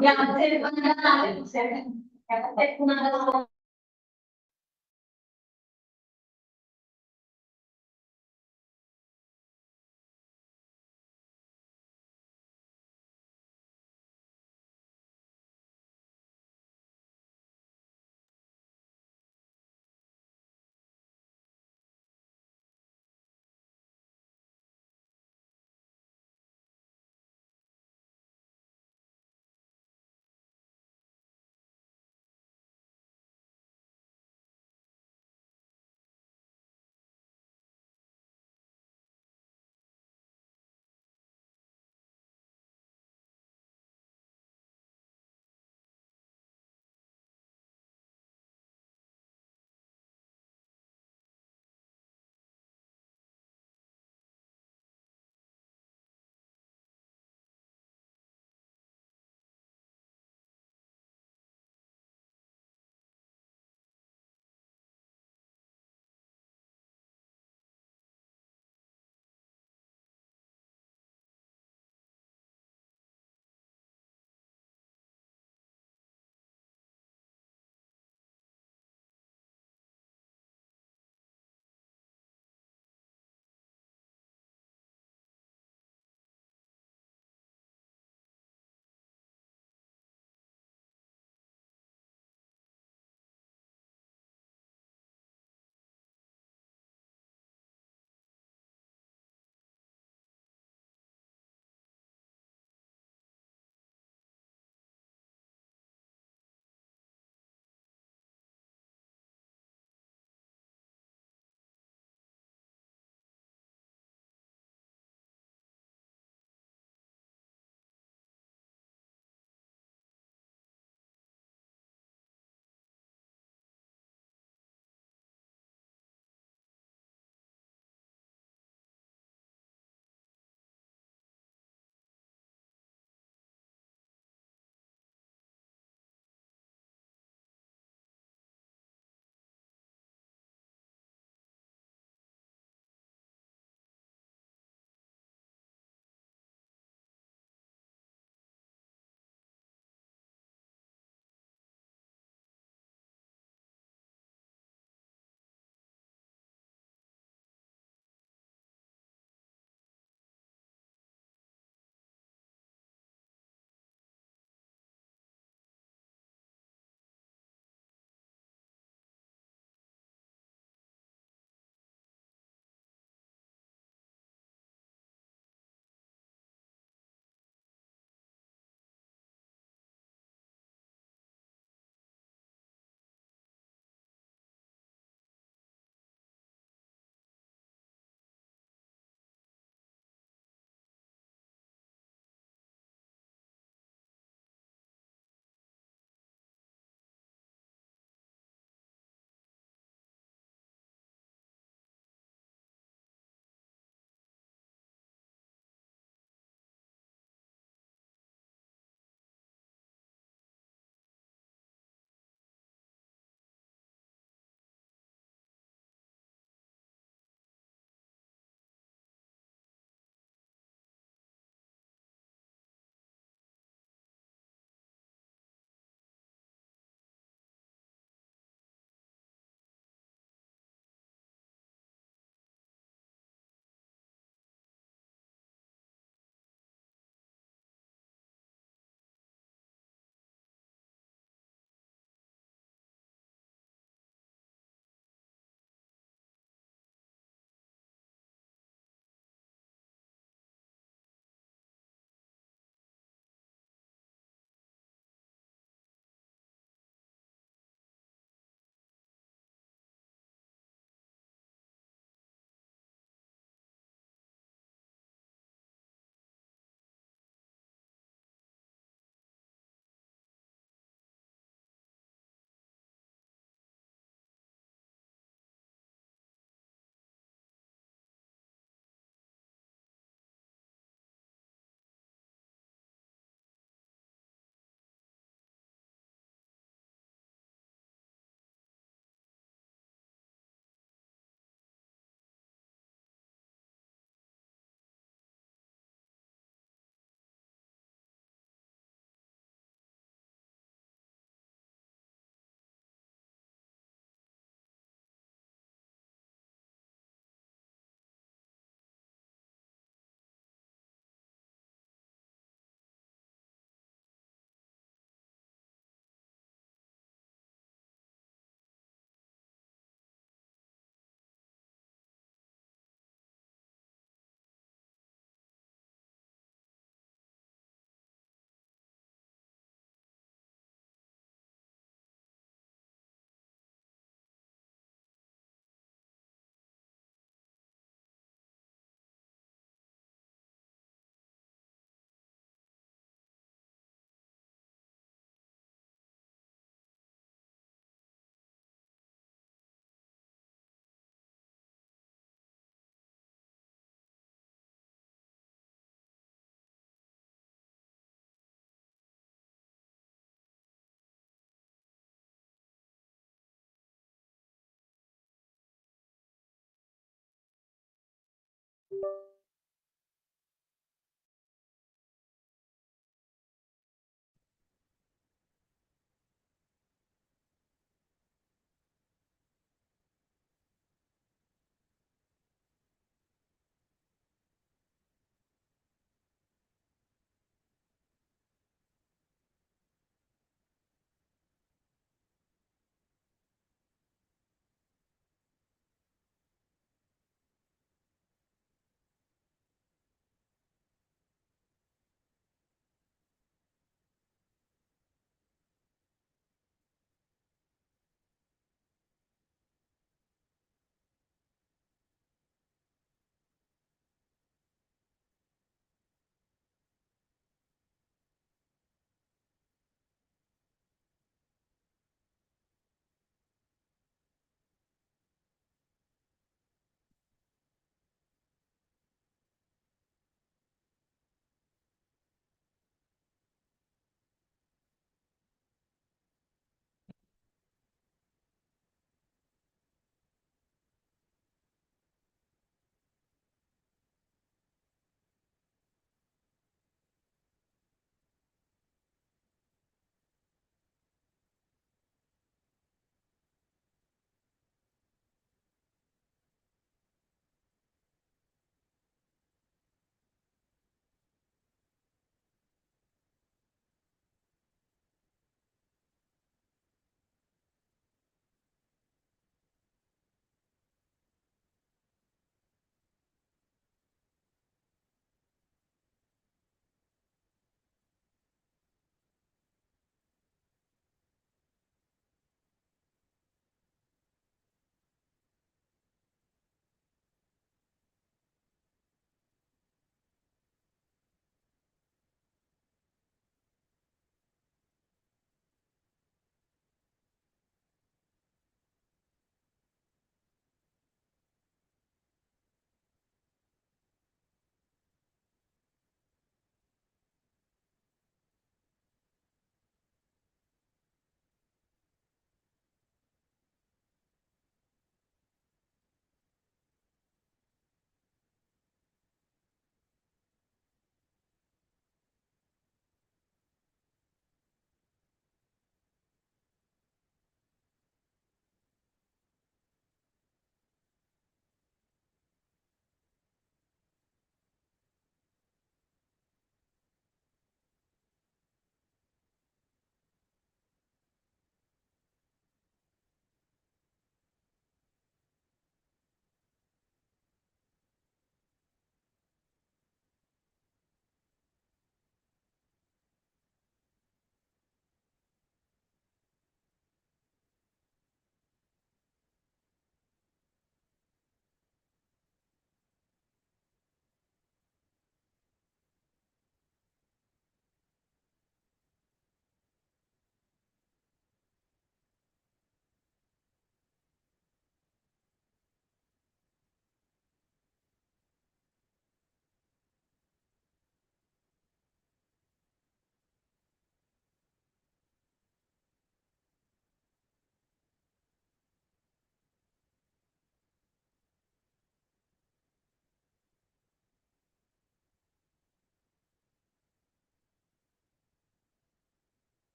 Ya,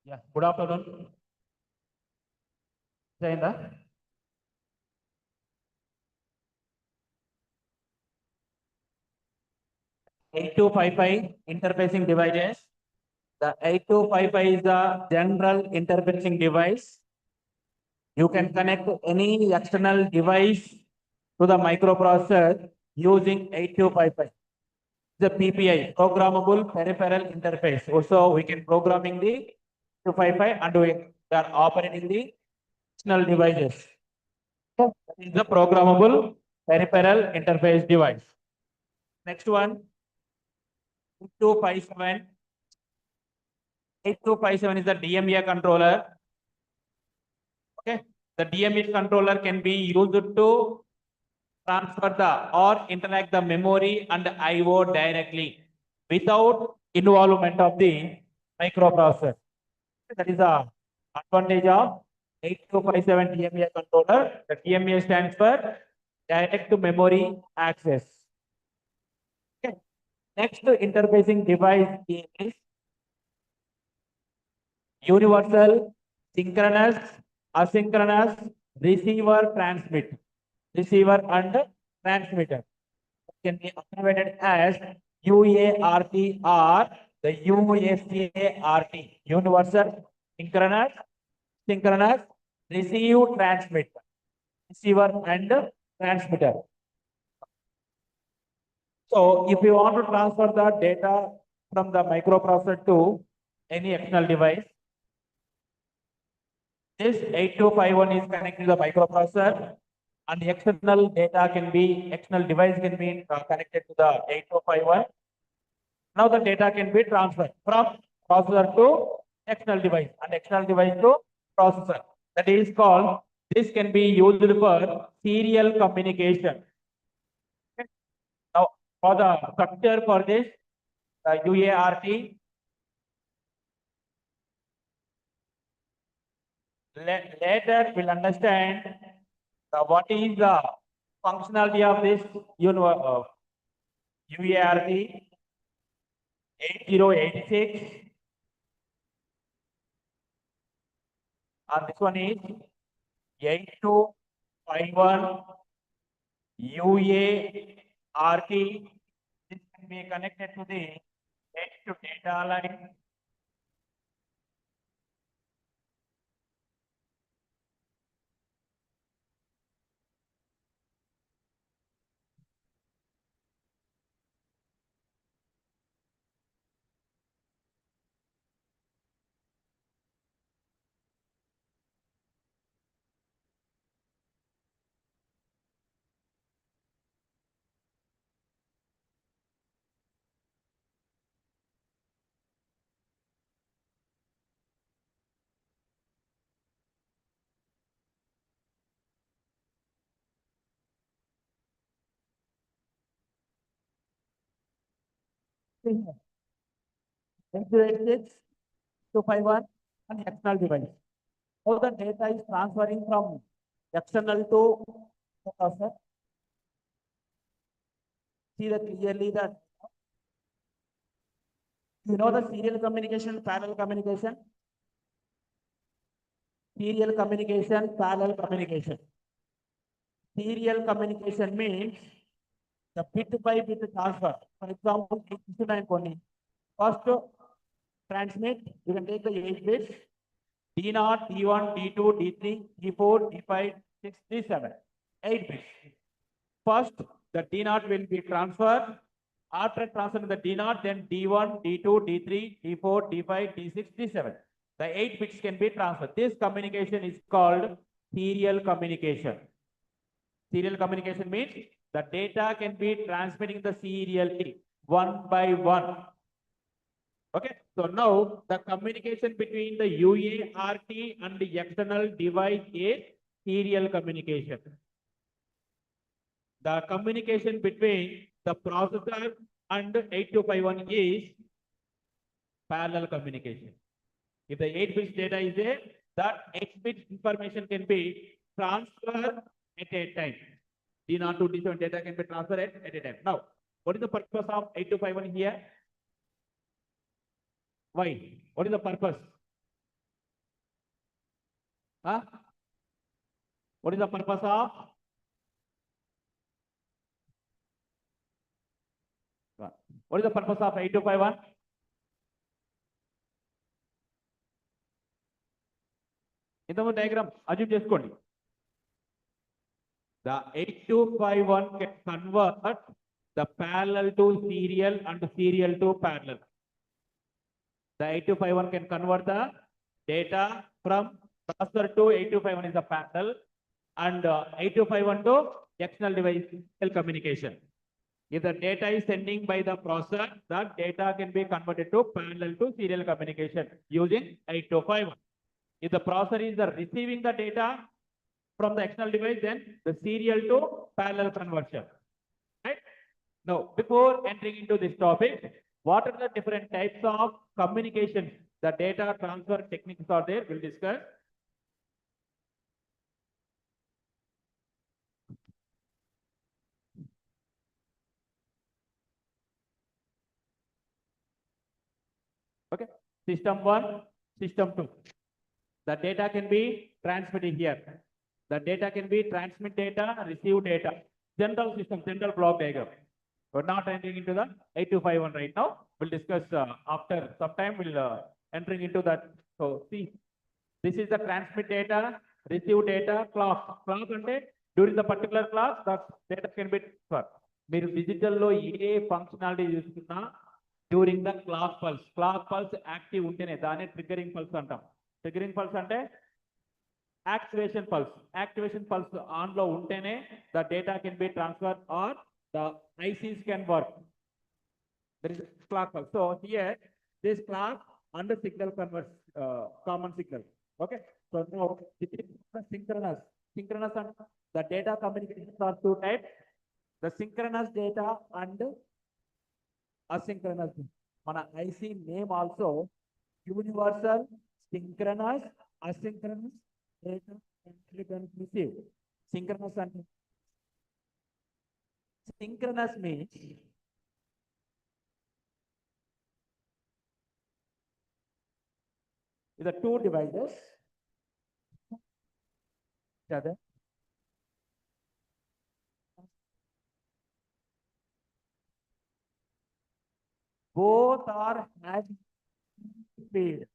Yeah, good afternoon. Jayinda. 8255 interfacing devices. The 8255 is the general interfacing device. You can connect any external device to the microprocessor using 8255. The PPI, programmable peripheral interface. Also, we can programming the 255 and we are operating the external devices. That is the programmable peripheral interface device. Next one, 8257. 8257 is the DMA controller. Okay, the DMA controller can be used to transfer the or interact the memory and I/O directly without involvement of the microprocessor. That is the advantage of 8257 DMA controller. The DMA stands for direct to memory access. Okay. Next interfacing device is universal, synchronous, asynchronous, receiver, transmit. Receiver and transmitter can be abbreviated as UART or the USART. Universal, synchronous, receive, transmit. Receiver and transmitter. So if you want to transfer the data from the microprocessor to any external device, this 8251 is connected to the microprocessor and the external device can be connected to the 8251. Now the data can be transferred from processor to external device and external device to processor. That is called, this can be used for serial communication. Okay. Now for the structure for this UART, later we'll understand what is the functionality of this UART 8086. And this one is 8251 UART. This can be connected to the edge to data line. X86, 251 and external device. All the data is transferring from external to processor. See that clearly that you know the serial communication, parallel communication. Serial communication, parallel communication. Serial communication means the bit by bit transfer. For example, 86920. First transmit, you can take the 8 bits. D0, D1, D2, D3, D4, D5, 6, D7. 8 bits. First, the D0 will be transferred. After transferring the D0, then D1, D2, D3, D4, D5, D6, D7. The 8 bits can be transferred. This communication is called serial communication. Serial communication means the data can be transmitting the serially one by one. Okay, so now the communication between the UART and the external device is serial communication. The communication between the processor and 8251 is parallel communication. If the 8 bits data is there, that 8 bits information can be transferred at a time. D0 to D7 data can be transferred at a time. Now, what is the purpose of 8251 here? Why? What is the purpose? Huh? What is the purpose of? What is the purpose of 8251? ఇంతకు diagram assume చేసుకోండి. The 8251 can convert the parallel to serial and serial to parallel. The 8251 can convert the data from processor to 8251 is a parallel, and 8251 to external device communication. If the data is sending by the processor, that data can be converted to parallel to serial communication using 8251. If the processor is receiving the data from the external device, then the serial to parallel conversion. Right? Now, before entering into this topic, what are the different types of communication? The data transfer techniques are there. We'll discuss. Okay. System 1, system 2. The data can be transmitted here. The data can be transmit data, receive data. General system, general block diagram. We're not entering into the 8251 right now. We'll discuss after some time. We'll entering into that. So see, this is the transmit data, receive data, clock. Clock అంటే during the particular clock, that data can be transferred. మీరు digital లో ఏ functionality చూసుకున్నా during the clock pulse active ఉంటేనే దాన్ని triggering pulse అంటాం. Triggering pulse అంటే activation pulse on లో ఉంటేనే the data can be transfer are the ICs can work. There is clock pulse. So here this clock and the signal converts common signal. Okay. So now it is synchronous. Synchronous and the data communications are two types. The synchronous data and asynchronous. Mana IC name also universal synchronous asynchronous data receive. Synchronous and synchronous means the two devices together. Both are having speed.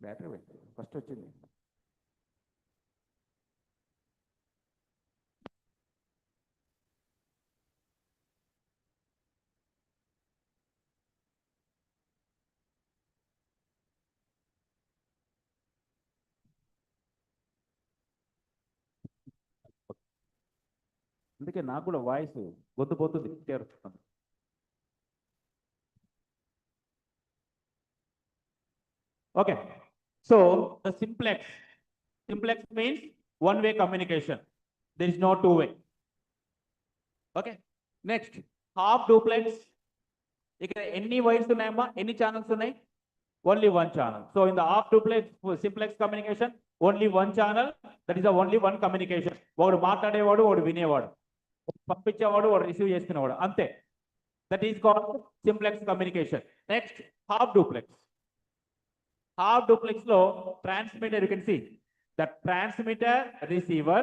Battery first వచ్చింది. అందుకే నాకు కూడా voice గొంతు పోతుంది చేరుస్తుంది. Okay, so the simplex means one-way communication. There is no two-way. Okay, next half duplex. ఇక్కడ ఎన్ని wires ఉన్నాయమ్మా, ఎన్ని ఛానల్స్ ఉన్నాయి? Only one channel. So in the half duplex simplex communication, only one channel, that is the only one communication. వాడు మాట్లాడేవాడు, వాడు వినేవాడు, పంపించేవాడు, వాడు రిసీవ్ చేసుకునేవాడు, అంతే. That is called simplex communication. Next, half duplex. Half duplex లో transmitter, you can see the transmitter, receiver,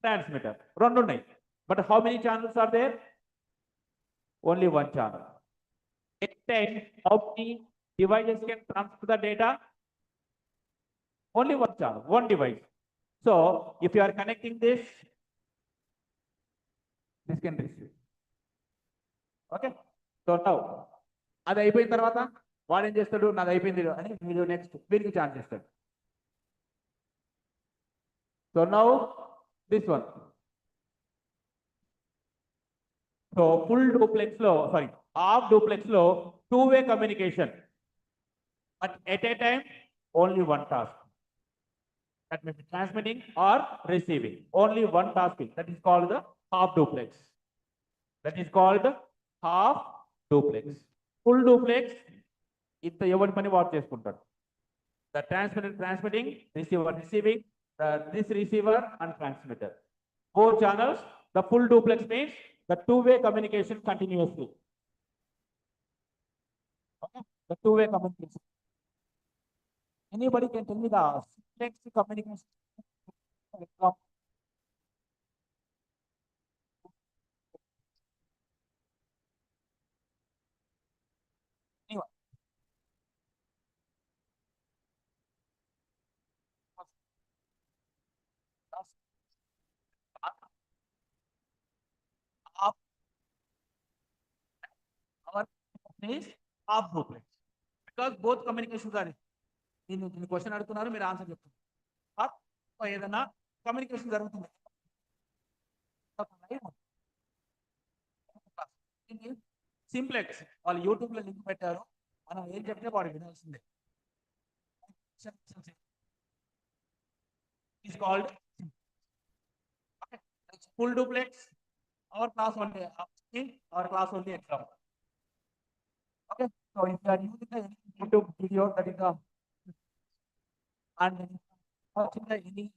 transmitter రెండు ఉన్నాయి. But how many channels are there? Only one channel. At time, how many devices can transfer the data? Only one channel, one device. So if you are connecting this can receive. Okay, so now అది అయిపోయిన తర్వాత వాడు ఏం చేస్తాడు, నాది అయిపోయింది అని వీడు నెక్స్ట్ వీరికి ఛాన్స్ చేస్తాడు. So now this one. So full duplex లో, సారీ హాఫ్ డూప్లెక్స్ లో two-way communication, but at a time only one task. That may be transmitting or receiving. Only one task. That is called the half duplex. That is called half duplex. Full duplex, ఇంత ఎవరి పని వాడు చేసుకుంటాడు. The transmitter transmitting, receiver receiving, this receiver and transmitter. Four channels. The full duplex means the two-way communication continuously. Okay? The two-way communication. Anybody can tell me the simplex communication? Anyone? Our is half duplex because both communications are. నేను question అడుగుతున్నారు, మీరు answer చెప్తున్నారు. ఏదైనా communication జరుగుతుంది, simplex వాళ్ళు YouTube లో link పెట్టారు, మనం ఏం చెప్తే వాడు వినాల్సిందే. is called full duplex. Our class only example. Okay, so if you are using the YouTube video, that is the and watching the any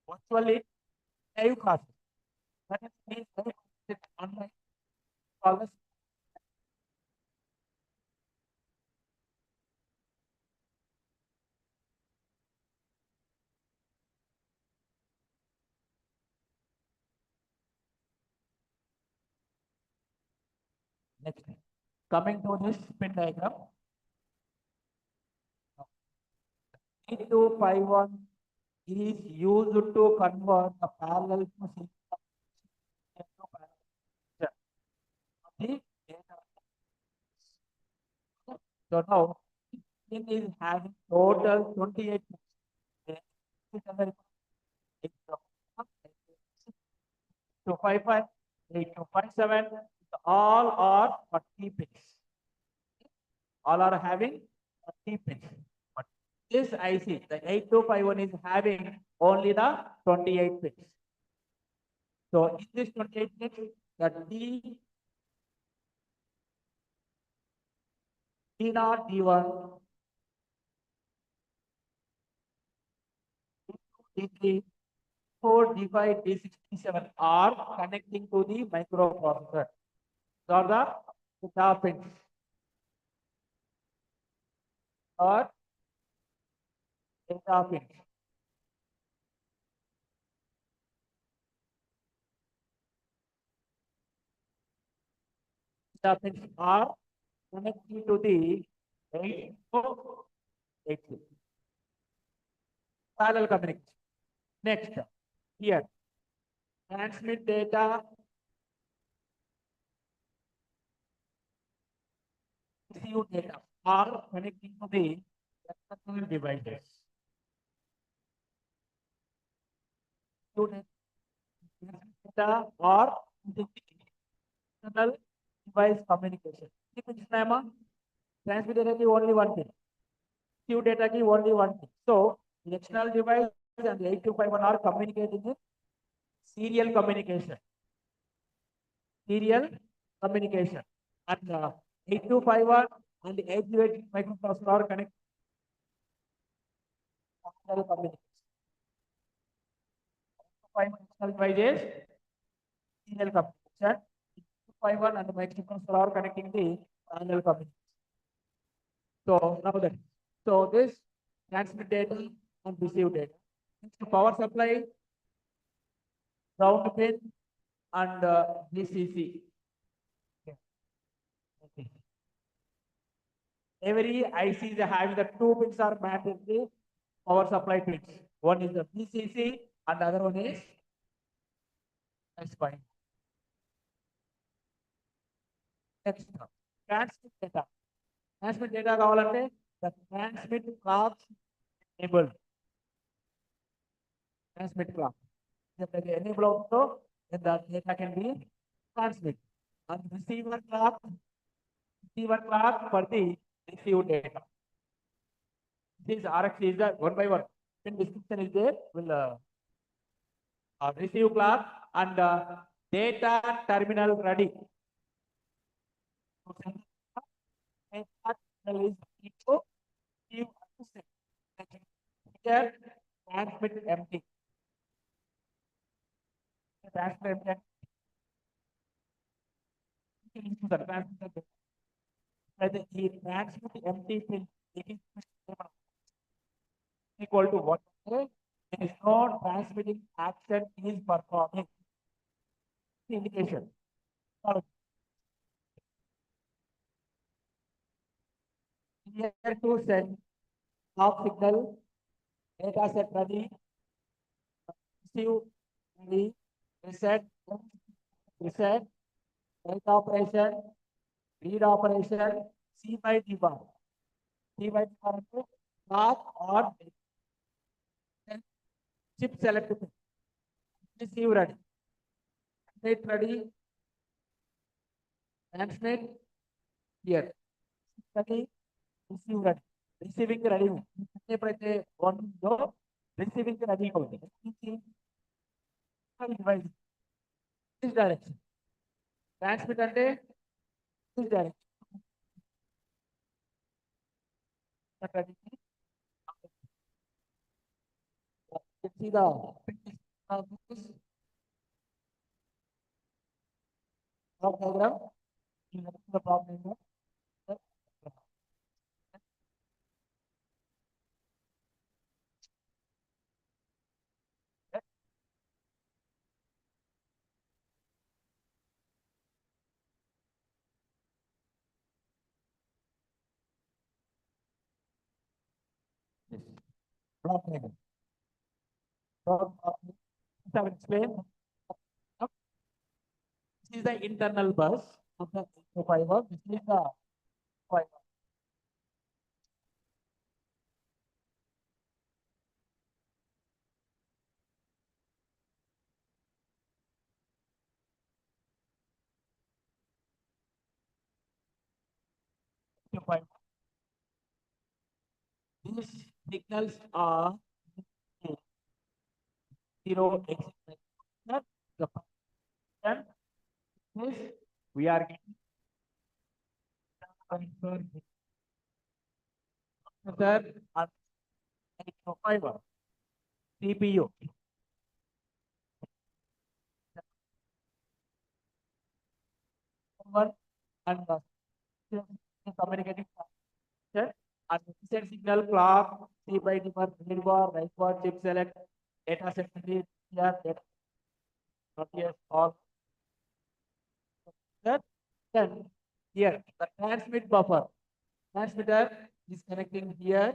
virtually live classes, that is online classes. Next, coming to this pin diagram, 8251 is used to convert the parallel to so now it is having total 28 to 55, 8 to 57, all are 40 pins. All are having 40 pins. But this IC, the 8251 is having only the 28 pins. So in this 28 pins, the D0, D1, D3, D4, D5, D67 are connecting to the microprocessor. So are the data pins or data pins. The things are connected to the 8086 parallel communication. Next, here transmit data, receive data are connected to the external devices. Data or the external device communication. Transmit data ki only one thing. Receive data ki only one thing. So the external device and the 8251 are communicating in serial communication. Serial communication. And 8251 and the 8088 microprocessor are connected to serial communication. 5 devices, serial communication. 51 and the microprocessor are connecting the parallel communication. So now that, so this transmit data and receive data. Power supply, ground pin, and VCC. Okay. Every IC is having the two pins are mandatory power supply pins. One is the VCC and the other one is S5. Next, transmit data. Transmit data కావాలంటే the transmit clock enabled. Transmit clock. If the enable also, then the data can be transmit. And receiver clock for the received data. This RX is the one by one. Pin description is there. Will receive clock and data terminal ready. Here transmit empty. Transmit empty. The transmit empty pin is equal to what? There is no transmitting action is performing. Indication. Here to send off signal, data set ready, receive ready, reset, write operation, read operation, C by D bar. C by D bar clock or chip select, receive ready, transmit ready, transmit here, ready, receive ready, receiving ready. ఎప్పుడైతే one receiving ready అవుతుంది device this direction, transmit అంటే this direction. See the diagram. The problem is problem. So, I will explain. This is the internal bus of the fiber. This is the fiber. Fiber. These signals are 0 x. The function is we are getting fiber CPU. And communicating and set signal clock, C by D bar, read bar, write bar, chip select, data set here, data yes, all that. Then Here, the transmit buffer. Transmitter is connecting here.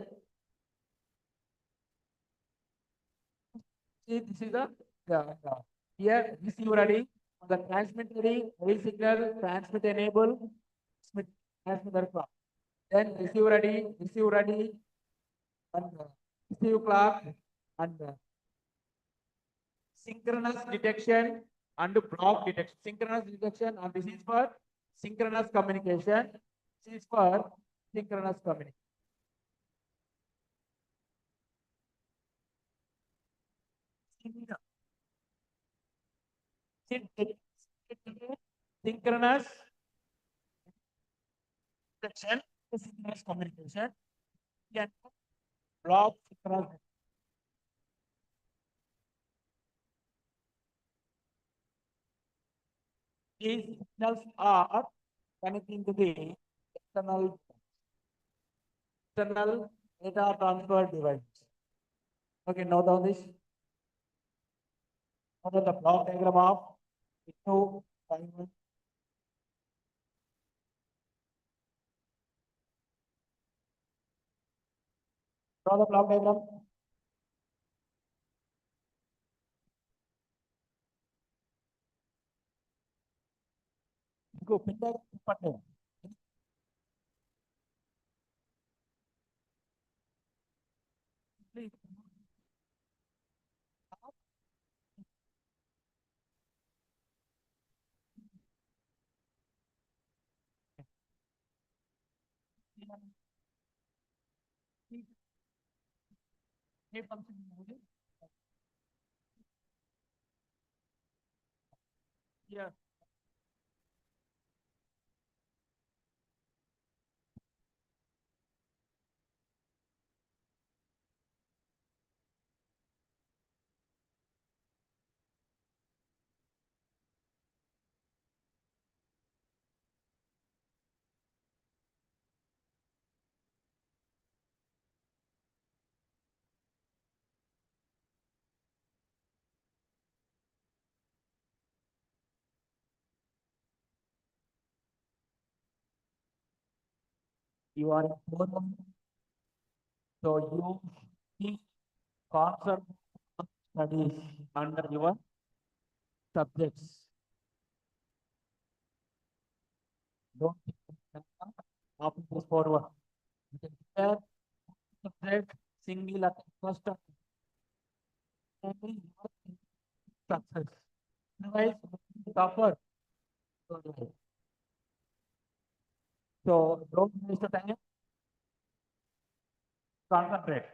See, this is the here receive ready. The transmit ready, ready signal, transmit enable, transmitter clock. Then receive ready, and receive clock, and synchronous detection and block detection. Synchronous detection, and this is for synchronous communication. This is for synchronous communication. Synchronous detection, synchronous communication, and block synchronous. These signals are connecting to the external data transfer device. Okay, now down this. Now the block diagram of two time. Draw the block diagram. Go pin button. Please. Yeah. You are in forum, so you see concept studies under your subjects. Don't open this forward. You can share subject single at first of every success. Otherwise, suffer. So don't waste the time. Concentrate.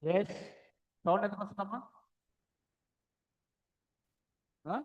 Yes. Sound ఎంత వస్తుందమ్మా? Huh?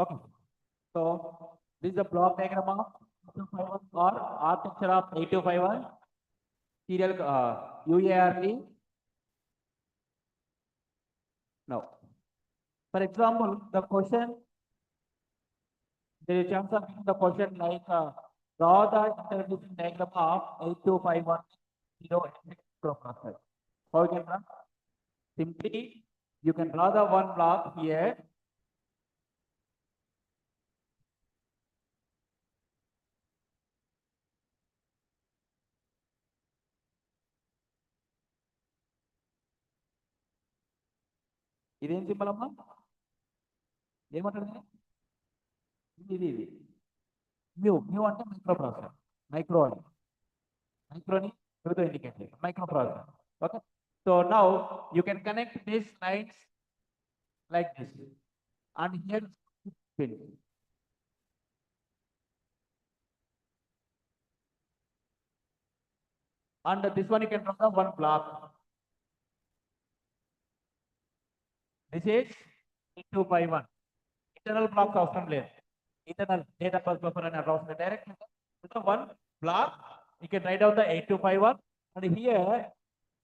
Okay. So this is the block diagram of 8251 or architecture of 8251 serial UART. Now, for example, the question, there is a chance of giving the question like draw the introducing diagram of 8251 microprocessor. How you can run? Simply, you can draw the one block here. ఇదేం symbol అమ్మా ఏమంటారు ఇది mu అంటే micro processor macaroni తో indicate micro processor okay so now you can connect this lines like this and here pin and this one you can draw the one block. This is 8251 internal blocks అవసరం లేదు internal data bus buffer and around the direct one block you can write down the 8251 and here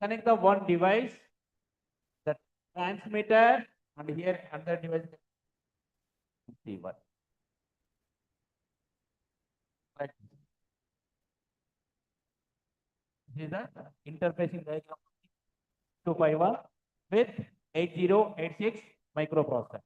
connect the one device, the transmitter, and here another device receiver. Right. This is the interfacing diagram 251 with 8086 microprocessor.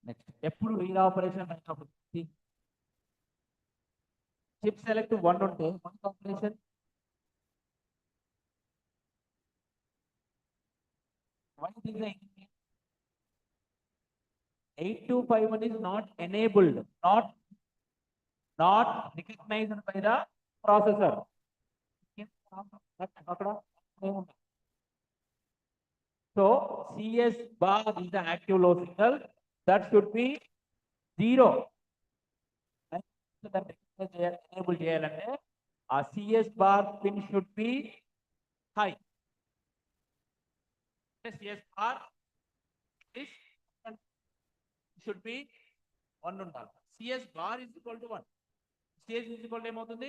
Next, ఎప్పుడు read operation అయినప్పుడు chip select 1 ఉంటే one operation why it is a 8251 is not enabled, not recognized by the processor. So CS bar is the active low signal that should be 0. Enable చేయాలంటే ఆ CS bar pin should be high. CS bar is should be 1 ఉండాలి. CS bar is equal to 1. CS is equal to ఏమవుతుంది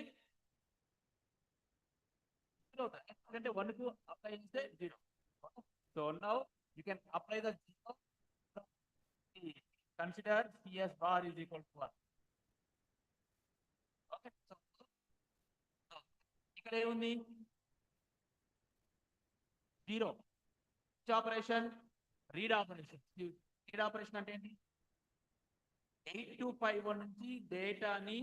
0 ఎందుకంటే 1 కు apply చేస్తే 0. So now you can apply the 0. Consider CS bar is equal to 1. Okay. So ఇక్కడ ఏముంది 0. which operation? Read operation. Read operation అంటే ఏంటి 8251 నుంచి డేటాని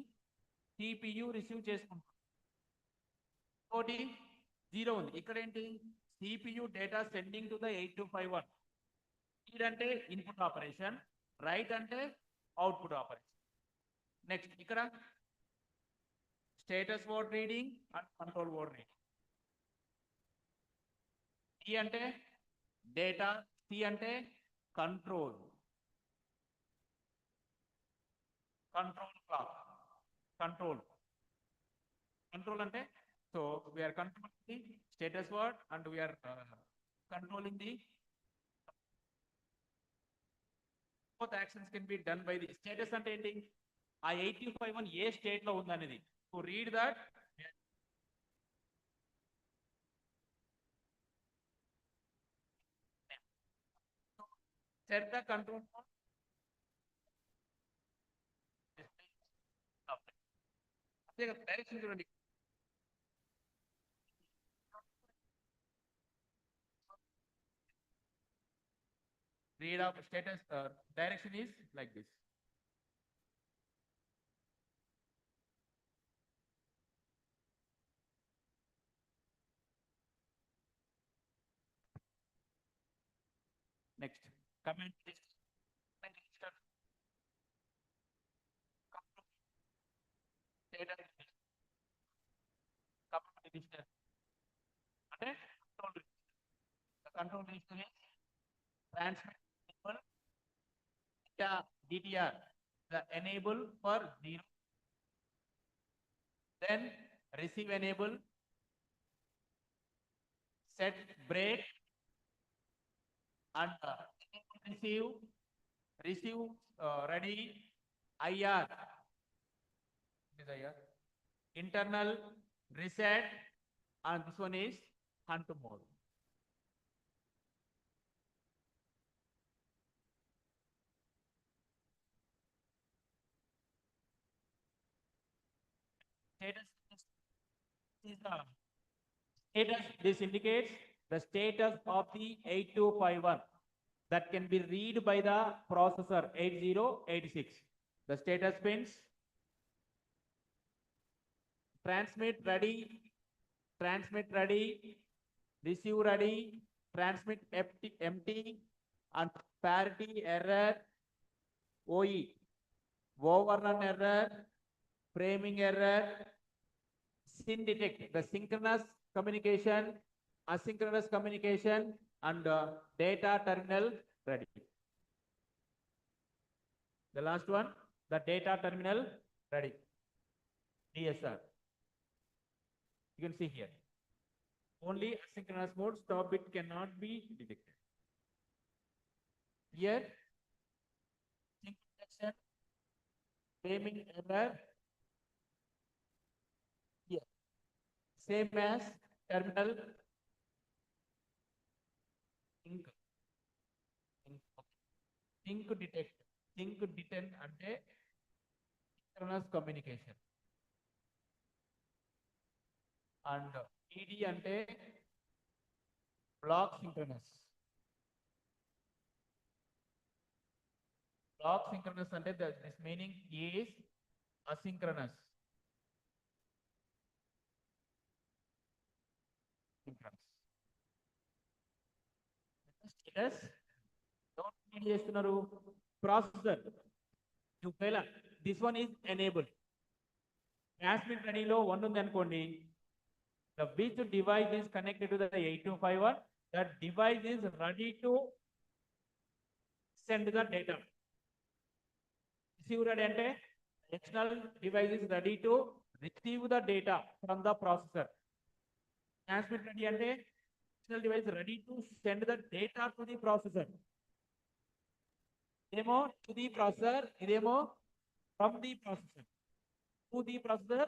CPU రిసీవ్ చేసుకుంటుంది. ఒకటి 0 ఉంది. ఇక్కడ ఏంటి CPU data sending to the 8251. Read అంటే ఇన్పుట్ ఆపరేషన్, రైట్ అంటే అవుట్పుట్ ఆపరేషన్. నెక్స్ట్ ఇక్కడ status word reading and control word reading. E అంటే డేటా, C అంటే కంట్రోల్ క్లాక్, కంట్రోల్ అంటే so we are controlling the status word and we are controlling the both actions can be done by the status అంటే ఏంటి ఆ 8251 ఏ state లో ఉంది అనేది. So read that set the control mode. Direction చూడండి read of status direction is like this. Next, command list. Control register is transmit DTR, the enable for 0. Then receive enable, set break, and receive, receive ready, IR, this is IR, internal reset, and this one is hunt mode. Status is the status. This indicates the status of the 8251 that can be read by the processor 8086. The status pins: transmit ready, receive ready, transmit empty, and parity error, OE, overrun error, framing error, SYN detect, the synchronous communication, asynchronous communication, and data terminal ready. The last one, the data terminal ready, DSR. You can see here. Only asynchronous mode, stop bit cannot be detected. Here, sync detection, framing error. Here, same as terminal sync. Sync detect. Sync detect ante synchronous communication. And ED ante block synchronous. Block synchronous ante this meaning is asynchronous. Status don't చేస్తున్నారు processor ఒకవేళ this one is enabled. Transmit ready లో 1 ఉంది అనుకోండి, the which device is connected to the 8251, that device is ready to send the data. Receive ready ante external device is ready to receive the data from the processor. Transmit ready ante external device ready to send the data to the processor. Demo to the processor, demo from the processor to the processor,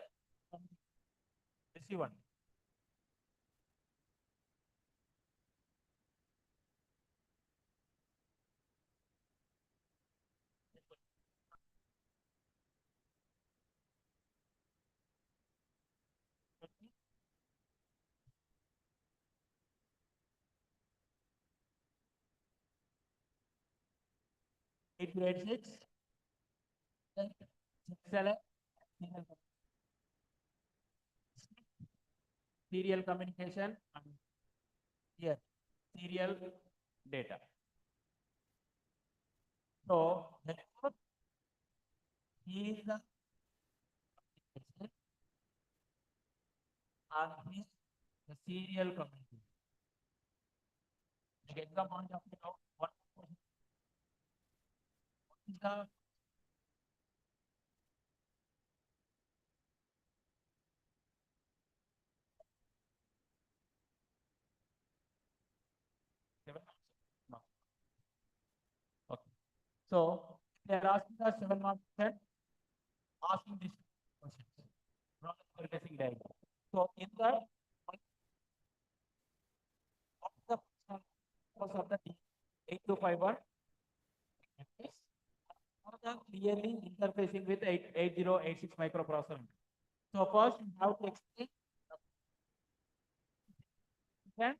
receive one. Eight grade six, serial communication, and here serial data. So the network is the and is the serial communication. Like example, what is the no. Okay. So they are asking the 7 mark set, asking this questions. Not guessing diagram. So in the what's the purpose of the 8251? Clearly interfacing with 8086 microprocessor. So first we have to explain that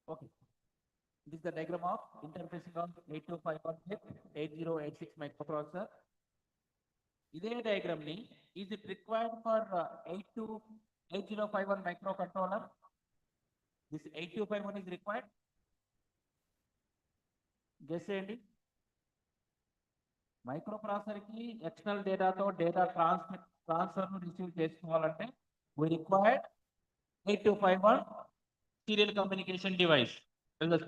Okay. This is the diagram of interfacing of 8251 with 8086 microprocessor. This diagram is it required for 8051 microcontroller? This 8251 is required. Guess చేయండి. Microprocessor కి external డేటాతో data transfer receive చేసుకోవాలంటే we required 8251 serial communication device. The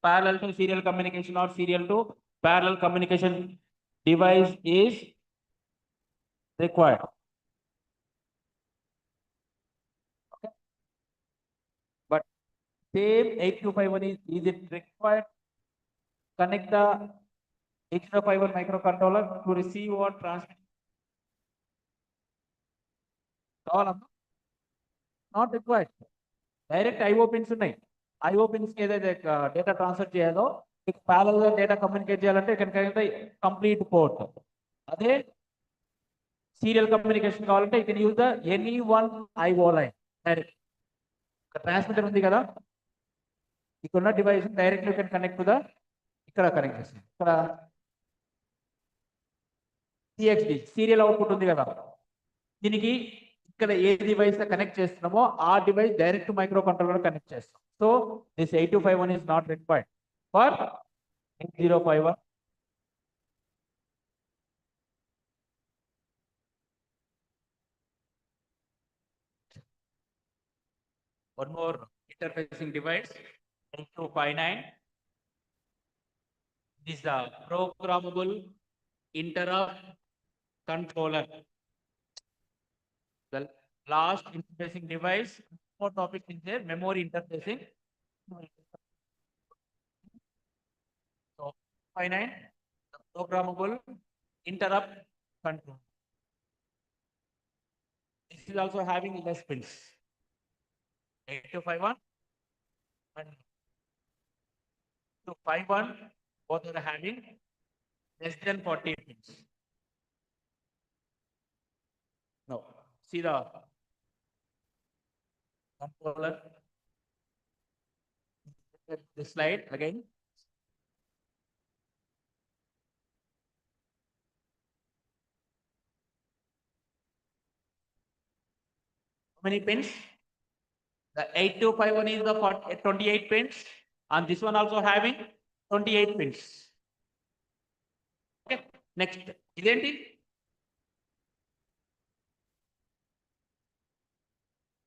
parallel to serial communication or serial to parallel communication device is required. Okay. But same 8251 is it required? Connect the 8051 microcontroller to receive or transmit. Not required. Direct IO pins ఉన్నాయి. IO pins కి ఏదైతే data transfer చేయాలో parallel గా data communicate చేయాలంటే ఇక్కడ connect complete port. అదే serial communication కావాలంటే you can use the any one IO line direct. Transmitter ఉంది కదా, ఇక్కడ ఉన్న device direct you can connect to the ఇక్కడ కనెక్ట్ చేస్తాం. ఇక్కడ CXD సీరియల్ అవుట్పుట్ ఉంది కదా, దీనికి ఇక్కడ ఏ డివైస్ కనెక్ట్ చేస్తున్నామో ఆ device direct microcontroller connect చేస్తాం. So this 8251 is not required for 8051. One more interfacing device, 8259. This is the programmable interrupt controller. The last interfacing device, more topic is there, memory interfacing. So 59, the programmable interrupt control. This is also having less pins. 8251 and 251 both are having less than 40 pins. No, see the controller. This slide again. How many pins? The 8251 is the 28 pins, and this one also having 28 pins. Okay, next. Identi?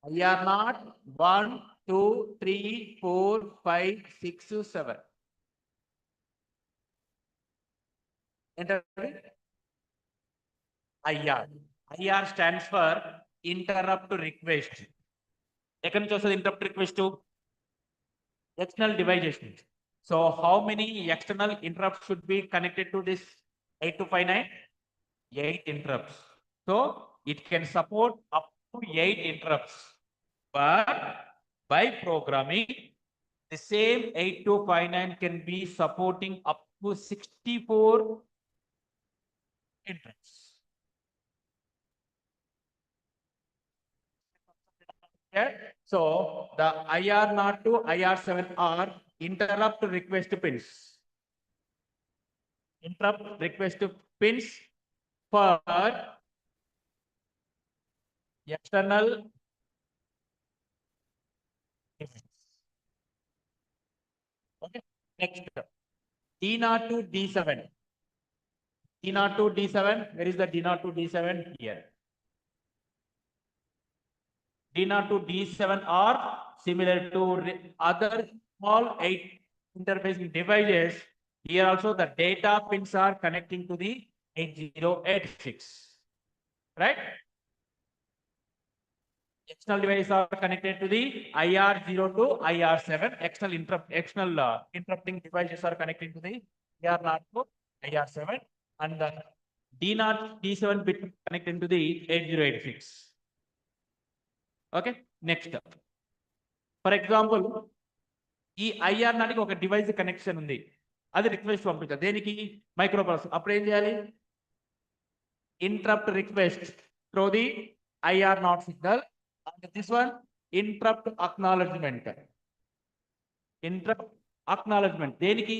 IR not 1, 2, 3, 4, 5, 6, 7. Enter. IR. IR stands for interrupt request. ఎక్కడి నుంచి వస్తుంది interrupt request? External devices. So how many external interrupts should be connected to this 8259? 8 interrupts. So it can support up to 8 interrupts. But by programming, the same 8259 can be supporting up to 64 interrupts. So the IR0 to IR7 are interrupt request pins. Interrupt request pins for external events. Okay. Next, D0 to D7. D0 to D7. Where is the D0 to D7? Here. D0 to D7 are similar to other small 8 interfacing devices. Here also the data pins are connecting to the 8086. Right? External devices are connected to the IR0 to IR7. External interrupting devices are connecting to the IR0 to IR7, and the D0 D7 bit connected to the 8086. Okay, next. For example, ఈ IR నాటికి ఒక device connection ఉంది, అది request పంపించాలి దేనికి? Microprocessor. అప్పుడు ఏం చేయాలి? Interrupt request through the IR0 signal, and this one interrupt acknowledgement. Interrupt acknowledgement దేనికి?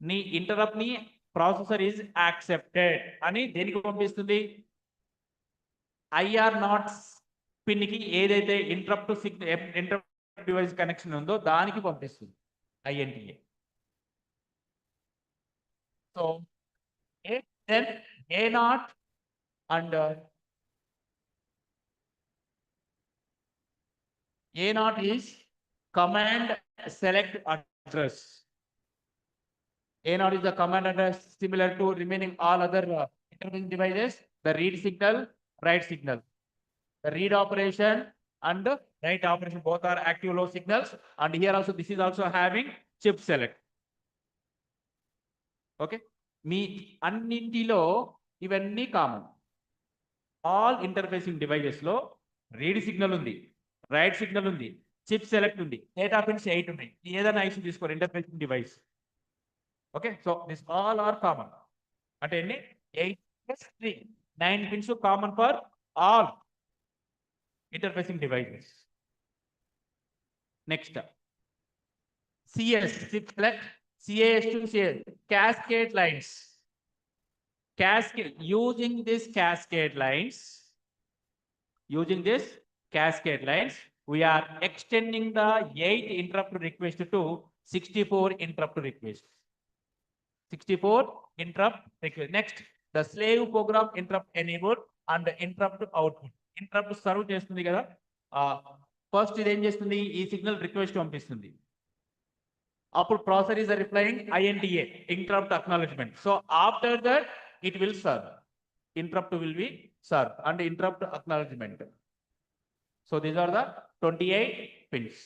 నీ ఇంటరప్ట్ ని ప్రాసెసర్ ఈజ్ యాక్సెప్టెడ్ అని దేనికి పంపిస్తుంది? ఐఆర్ నాట్ పిన్ కి ఏదైతే ఇంటరప్ట్ డివైస్ కనెక్షన్ ఉందో దానికి పంపిస్తుంది INTA. So then A0 and A0 is command select address. A0 is the command address similar to remaining all other interfacing devices. The read signal, write signal. The read operation and write operation both are active low signals. And here also this is also having chip select. Okay. మీ అన్నింటిలో ఇవన్నీ common. All interfacing devices లో read signal ఉంది, write signal ఉంది, chip select ఉంది, data pins 8 ఉన్నాయి. ఏదైనా IC తీసుకోరు interfacing device. Okay, so this all are common. అంటే ఎన్ని? 8 + 3 9 pins common for all interfacing devices. Next CS chip select, CAS to CAS, cascade lines. Cascade, using this cascade lines, we are extending the 8 interrupt request to 64 interrupt requests. 64 interrupt request. Next, the slave program interrupt enabled and the interrupt output. Interrupt serve చేస్తుంది కదా, first ఇది ఏం చేస్తుంది? ఈ signal request పంపిస్తుంది. Upper processor is replying INTA, interrupt acknowledgement. So after that, it will serve. Interrupt will be served and interrupt acknowledgement. So these are the 28 pins.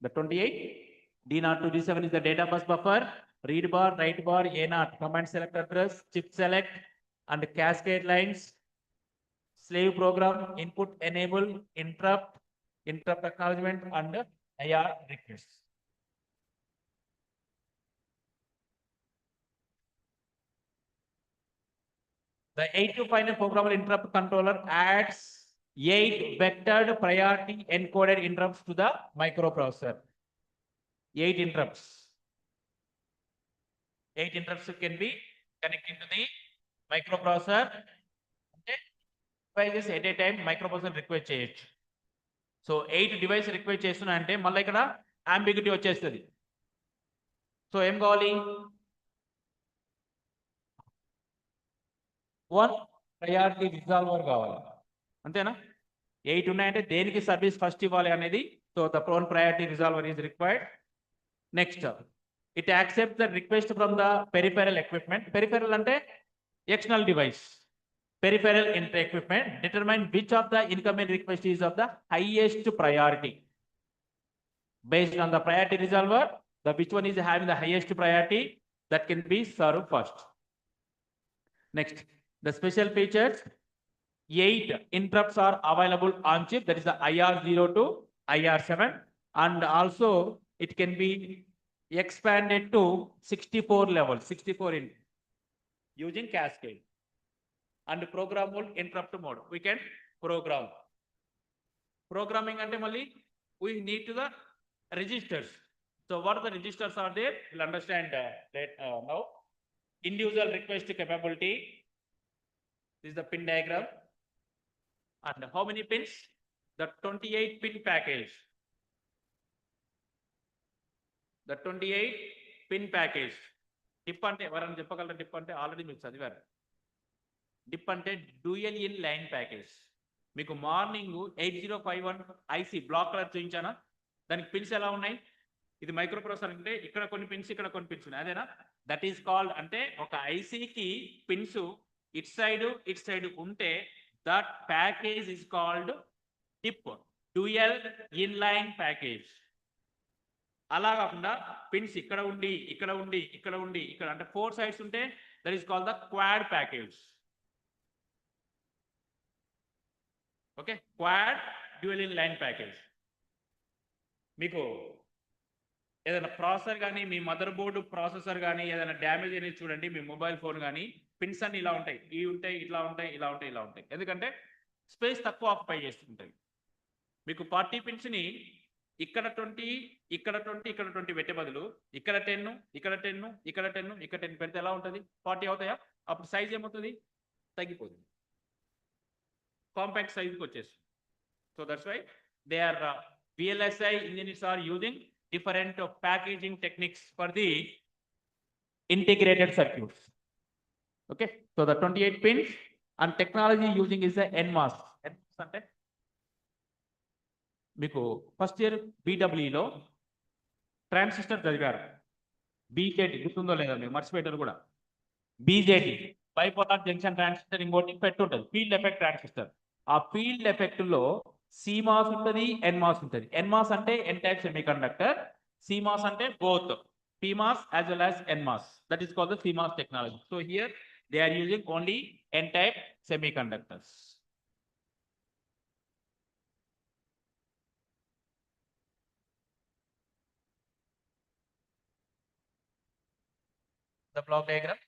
The 28 D0 to D7 is the data bus buffer. Read bar, write bar, A0, command select address, chip select, and cascade lines, slave program, input enable, interrupt acknowledgement, and IR requests. The 8259 programmable interrupt controller adds 8 vectored priority encoded interrupts to the microprocessor. 8 interrupts. 8 interrupts can be connected to the microprocessor. Devices at a time microprocessor request చేయొచ్చు. So 8 device request చేస్తున్నా అంటే మళ్ళీ ఇక్కడ ambiguity వచ్చేస్తుంది. So ఏం కావాలి? 1 priority resolver కావాలి, అంతేనా? 8 ఉన్నాయంటే దేనికి సర్వీస్ ఫస్ట్ ఇవ్వాలి అనేది. So the 1 priority resolver is required. Next, it accepts the request from the peripheral equipment. Peripheral అంటే external device. Peripheral equipment determine which of the incoming request is of the highest priority. Based on the priority resolver, the which one is having the highest priority, that can be served first. Next, the special features, 8 interrupts are available on chip, that is the IR0 to IR7, and also it can be expanded to 64 levels, 64 in using cascade. And programmable interrupt mode, we can program. Programming ante malli we need to the registers. So what are the registers are there? We'll understand now. Individual request capability, this is the pin diagram. And how many pins? The 28 pin package. The 28 pin package. DIP ante evarana cheppagalaru? DIP ante already meeku chadivaru. DIP ante dual in line package. మీకు morning 8051 IC black colour చూపించానా? దానికి pins ఎలా ఉన్నాయి? ఇది micro processor అంటే ఇక్కడ కొన్ని pins, ఇక్కడ కొన్ని పిన్స్ ఉన్నాయి, అదేనా? దట్ ఈస్ కాల్డ్, అంటే ఒక ఐసికి పిన్స్ ఇట్ సైడ్ ఉంటే that package is called dip, dual in line package. అలా కాకుండా పిన్స్ ఇక్కడ ఉండి ఇక్కడ ఉండి ఇక్కడ ఉండి ఇక్కడ అంటే 4 sides ఉంటే that is called the quad package. Okay, quad dual in line package. మీకు ఏదైనా ప్రాసెసర్ కానీ మీ మదర్ బోర్డు ప్రాసెసర్ కానీ ఏదైనా డ్యామేజ్ అనేది చూడండి, మీ మొబైల్ ఫోన్ కానీ పిన్స్ అన్ని ఇలా ఉంటాయి, ఇవి ఉంటాయి, ఇట్లా ఉంటాయి, ఇలా ఉంటాయి, ఇలా ఉంటాయి. ఎందుకంటే స్పేస్ తక్కువ ఆక్యుపై చేస్తుంటాయి. మీకు 40 పిన్స్ని ఇక్కడ 20, ఇక్కడ 20, ఇక్కడ 20 పెట్టే బదులు ఇక్కడ 10, ఇక్కడ 10, ఇక్కడ 10, ఇక్కడ 10 పెడితే ఎలా ఉంటుంది? 40 అవుతాయా? అప్పుడు సైజ్ ఏమవుతుంది? తగ్గిపోతుంది, కాంపాక్ట్ సైజ్కి వచ్చేస్తుంది. So that's why they are VLSI engineers are using different packaging techniques for the integrated circuits. Okay, so the 28 pins and technology using is the NMOS. NMOS అంటే మీకు ఫస్ట్ ఇయర్ BWEలో ట్రాన్సిస్టర్ చదివారు. BJT గుర్తుందో లేదో మీకు, మర్చిపోయారు కూడా. BJT bipolar junction transistor, ఇంకోటి FET ఉంటుంది, ఫీల్డ్ ఎఫెక్ట్ ట్రాన్సిస్టర్. ఆ ఫీల్డ్ ఎఫెక్ట్లో CMOS ఉంటుంది, NMOS ఉంటుంది. NMOS అంటే N type semiconductor, CMOS అంటే both PMOS as well as NMOS. That is called the CMOS technology. So here they are using only N type semiconductors. The block diagram.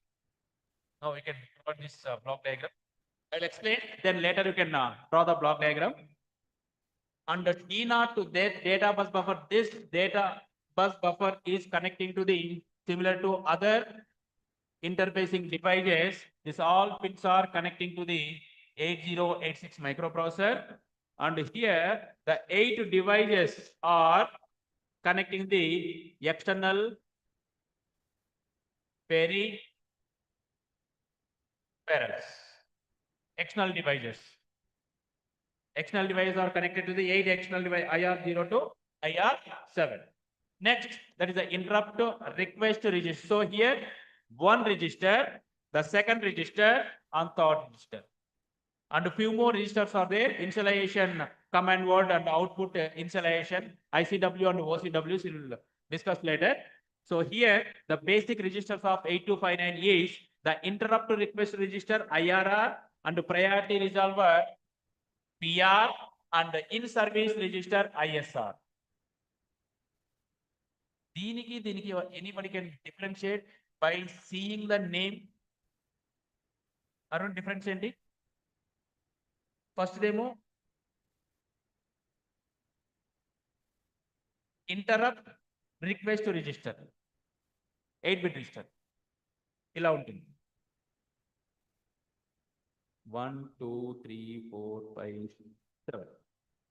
Now we can draw this block diagram. I'll explain, then later you can draw the block diagram. And D0 to that data bus buffer, this data bus buffer is connecting to the similar to other interfacing devices. This all pins are connecting to the 8086 microprocessor, and here the 8 devices are connecting the external peripherals. External devices. External devices are connected to the 8 external device IR0 to IR7. Next, that is the interrupt request register. So here one register, the second register, and third register, and a few more registers are there. Initialization command word and output initialization, ICW and OCWs we will discuss later. So here the basic registers of 8259 is the interrupt request register IRR, and priority resolver PR, and in service register ISR. దీనికి anybody can differentiate by seeing the name. Arun, difference ఏంటి? First ఏమో interrupt request register, 8-bit register ఇలా ఉంటుంది. 1 2 3 4 5 7.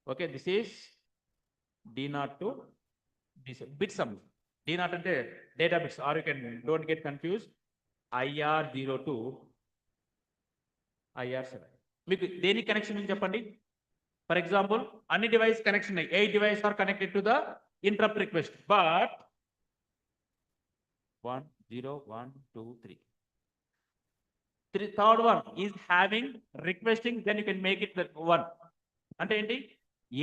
Okay, this is D0 to D7 bit sum. D0 అంటే data bits, or you can don't get confused, IR0 to IR7. మీకు దేని connection అని చెప్పండి. For example అన్ని డివైస్ కనెక్షన్ ఉన్నాయి, 8 devices are connected to the interrupt request, but 1 0 1 2 3 third one is having requesting, then you can make it the 1. అంటే ఏంటి,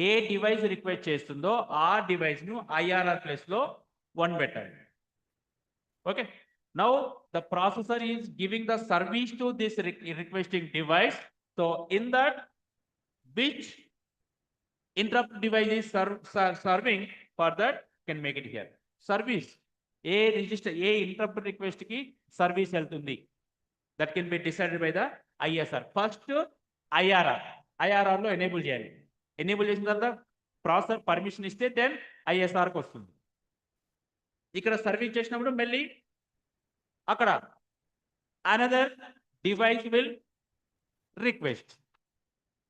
ఏ device request చేస్తుందో ఆ డివైస్ ను IRR ప్లేస్ లో 1 పెట్టాలి. Okay, now the processor is giving the service to this requesting device. So in that which interrupt device is serving, for that can make it here. Service A register, A interrupt request కి service వెళ్తుంది, that can be decided by the ISR. First IRR లో enable చేయాలి. Enable చేసిన తర్వాత processor permission ఇస్తే then ISRకి వస్తుంది. ఇక్కడ service చేసినప్పుడు మళ్ళీ అక్కడ అనదర్ డివైస్ విల్ రిక్వెస్ట్,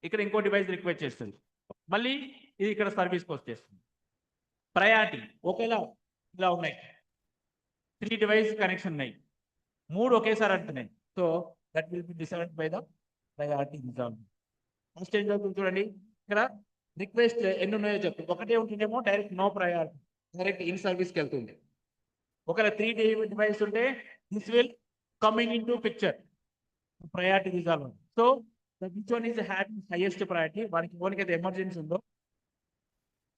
ఇక్కడ ఇంకో డివైస్ రిక్వెస్ట్ చేస్తుంది, మళ్ళీ ఇది ఇక్కడ సర్వీస్కి వచ్చేస్తుంది. ప్రయారిటీ ఒకేలా ఇలా ఉన్నాయి, 3 device కనెక్షన్ ఉన్నాయి, 3 ఒకేసారి అంటున్నాయి. So that will be decided by the priority resolve. First ఏం జరుగుతుంది చూడండి, ఇక్కడ రిక్వెస్ట్ ఎన్ని ఉన్నాయో చెప్పు. ఒకటే ఉంటుందేమో direct no priority, direct in సర్వీస్కి వెళ్తుంది. ఒకవేళ 3 device ఉంటే this will coming in to picture, priority resolve. So which one is having highest priority, వానికి ఓన్కి అయితే ఎమర్జెన్సీ ఉందో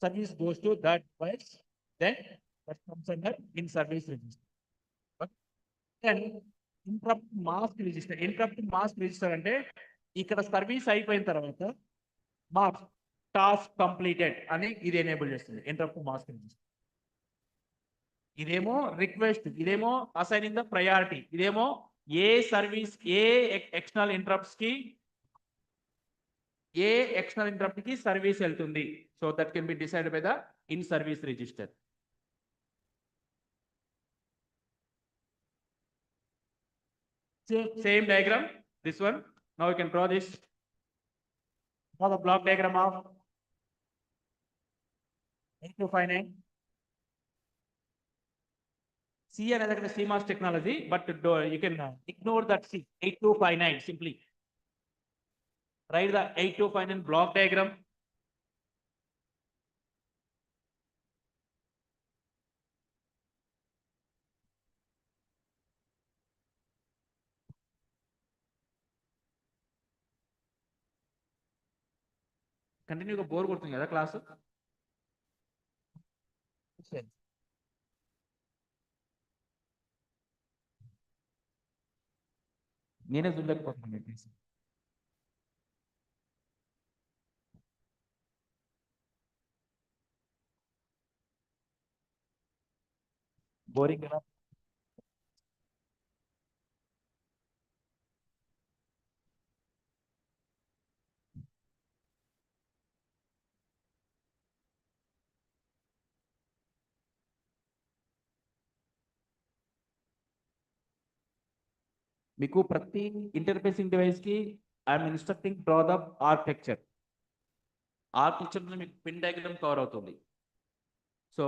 service goes to that device, then that comes under in service register. Okay. Then interrupt mask register. Interrupt mask register అంటే ఇక్కడ service అయిపోయిన తర్వాత mark task completed అని ఇది ఎనేబుల్ చేస్తుంది, ఇంటరప్ట్ మాస్క్ రిజిస్టర్. ఇదేమో రిక్వెస్ట్, ఇదేమో అసైనింగ్ ద ప్రయారిటీ, ఇదేమో ఏ సర్వీస్ ఏ ఎక్స్టర్నల్ ఇంటరప్ట్స్ కి ఏ ఎక్స్టర్నల్ ఇంటరప్ట్ కి సర్వీస్ వెళ్తుంది. So that can be decided by the in service register. Same diagram, this one. Now you can draw this. Draw the block diagram of 8259. C another CMOS technology, but you can ignore that C. 8259 simply. Write the 8259 block diagram. Continue bore కొడుతుంది కదా class. నేనే చూడలేకపోతున్నాను. Boring కదా. మీకు ప్రతి interfacing device కి I'm instructing draw the architecture. Architecture మీకు pin diagram cover అవుతుంది. So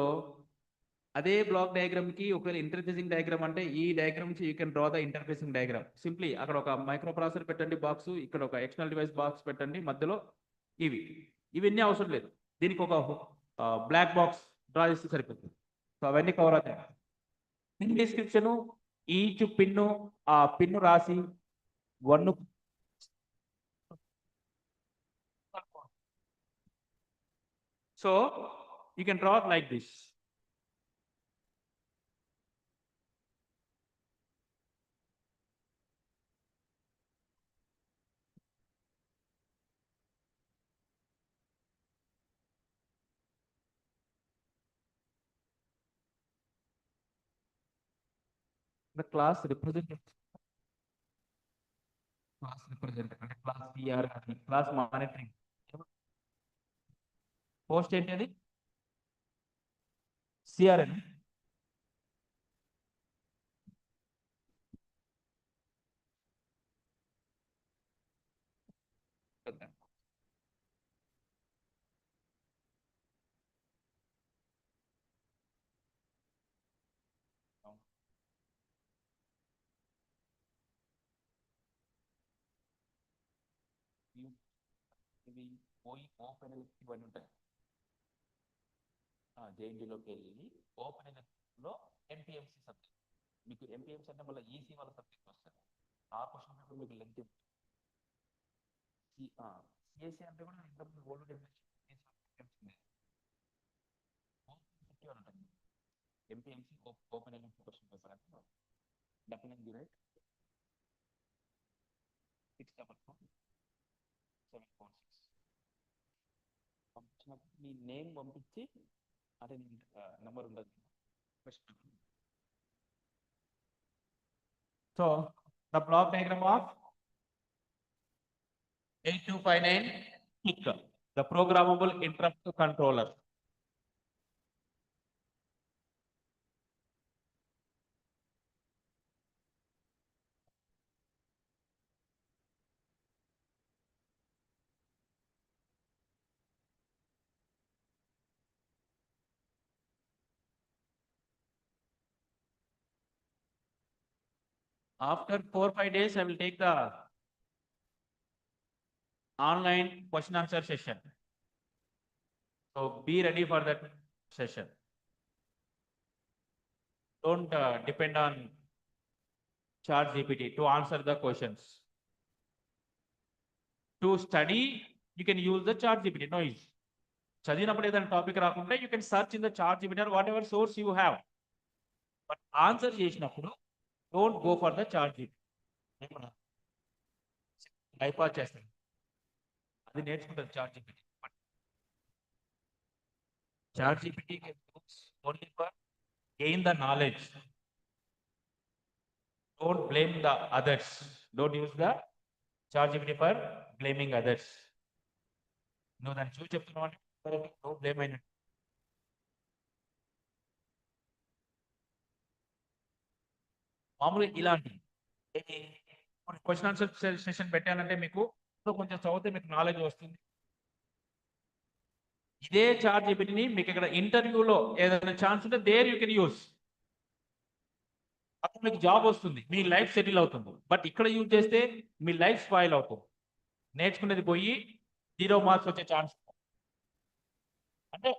అదే బ్లాక్ డయాగ్రామ్ కి ఒకవేళ ఇంటర్ఫేసింగ్ డయాగ్రామ్ అంటే ఈ డయాగ్రామ్ నుంచి you can draw the interfacing diagram. Simply అక్కడ ఒక మైక్రో ప్రాసెసర్ పెట్టండి బాక్స్, ఇక్కడ ఒక ఎక్స్టర్నల్ డివైస్ బాక్స్ పెట్టండి, మధ్యలో ఇవన్నీ అవసరం లేదు. దీనికి ఒక బ్లాక్ బాక్స్ డ్రా చేస్తే సరిపోతుంది. సో అవన్నీ కవర్ అవుతాయి. పిన్ డిస్క్రిప్షన్ ఈచ్ పిన్ను ఆ పిన్ను రాసి 1. So you can draw like this. The class representative, అంటే క్లాస్ PR కానీ క్లాస్ మానిటరింగ్ పోస్ట్ ఏంటి అది CRN. ఇవి పోయి ఓపెన్ ఇవన్నీ ఉంటాయి. జేఎన్టీలోకి వెళ్ళి ఓపెన్ లో MPMC సబ్జెక్ట్, మీకు MPMC అంటే మళ్ళీ ఈసీ వాళ్ళ సబ్జెక్ట్ వస్తుంది. ఆ క్వశ్చన్ పేపర్ మీకు లెంత్ CSC అంటే కూడా ఇంతకుముందు ఓల్డ్ ఉంటుంది. MPMC ఓపెన్ క్వశ్చన్ పేపర్ అంటే డెఫినెట్లీ రైట్ 644-746 పంపించినప్పుడు మీ నేమ్ పంపించి అదే నెంబర్ ఉండదు. So the block diagram of 8259 KIET, the programmable interrupt controller. After 4-5 days, I will take the online question answer session. So be ready for that session. Don't depend on ChatGPT to answer the questions. To study, you can use the ChatGPT. No use. చదివినప్పుడు ఏదైనా topic రాకుంటే you can search in the ChatGPT or whatever source you have. But answer చేసినప్పుడు don't go for the ChatGPT. bypass చేస్తాను. అది నేర్చుకుంటారు ChatGPT. ChatGPT can use only for gain the knowledge. Don't blame the others. Don't use the ChatGPT for blaming others. నువ్వు దాన్ని చూసి చెప్తున్నావు అంటే నువ్వు బ్లేమ్ అయినట్టు. మామూలుగా ఇలాంటి క్వశ్చన్ ఆన్సర్ సెషన్ పెట్టాలంటే మీకు కొంచెం చదివితే మీకు నాలెడ్జ్ వస్తుంది. ఇదే ChatGPTని మీకు ఇక్కడ ఇంటర్వ్యూలో ఏదైనా ఛాన్స్ ఉంటే దేర్ యూ కెన్ యూస్. అప్పుడు మీకు జాబ్ వస్తుంది, మీ లైఫ్ సెటిల్ అవుతుంది. బట్ ఇక్కడ యూజ్ చేస్తే మీ లైఫ్ స్పాయిల్ అవుతుంది. నేర్చుకునేది పోయి 0 మార్క్స్ వచ్చే ఛాన్స్. అంటే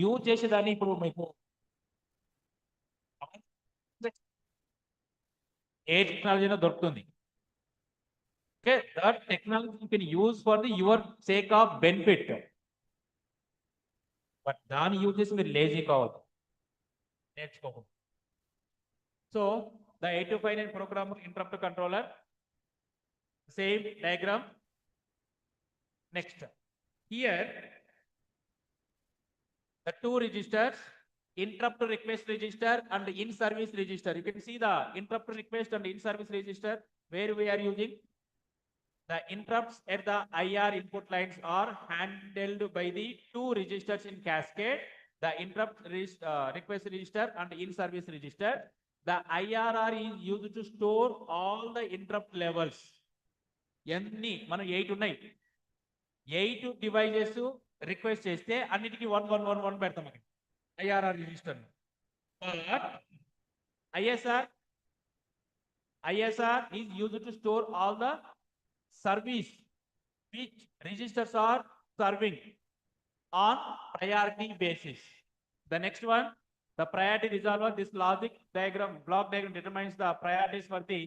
యూజ్ చేసేదాన్ని ఇప్పుడు మీకు ఏ టెక్నాలజీనో దొరుకుతుంది. Okay, that technology you can use for the your sake of benefit. But దాన్ని యూజ్ చేసి మీరు లేజీ కావద్దు, నేర్చుకోకూడదు. So the 8259 program interrupt controller, same diagram. Next, here the two registers, interrupt request register and in service register. You can see the interrupt request and in service register where we are using the interrupts at the IR input lines are handled by the two registers in cascade, the interrupt request register and in service register. The IRR is used to store all the interrupt levels. ఎన్ని మనం 8 ఉన్నాయి, 8 devices request చేస్తే అన్నిటికీ 1111 పెడతాం అక్కడ IRR register. But ISR is used to store all the service which registers are serving on priority basis. The next one, the priority resolver. This logic diagram, block diagram determines the priorities for the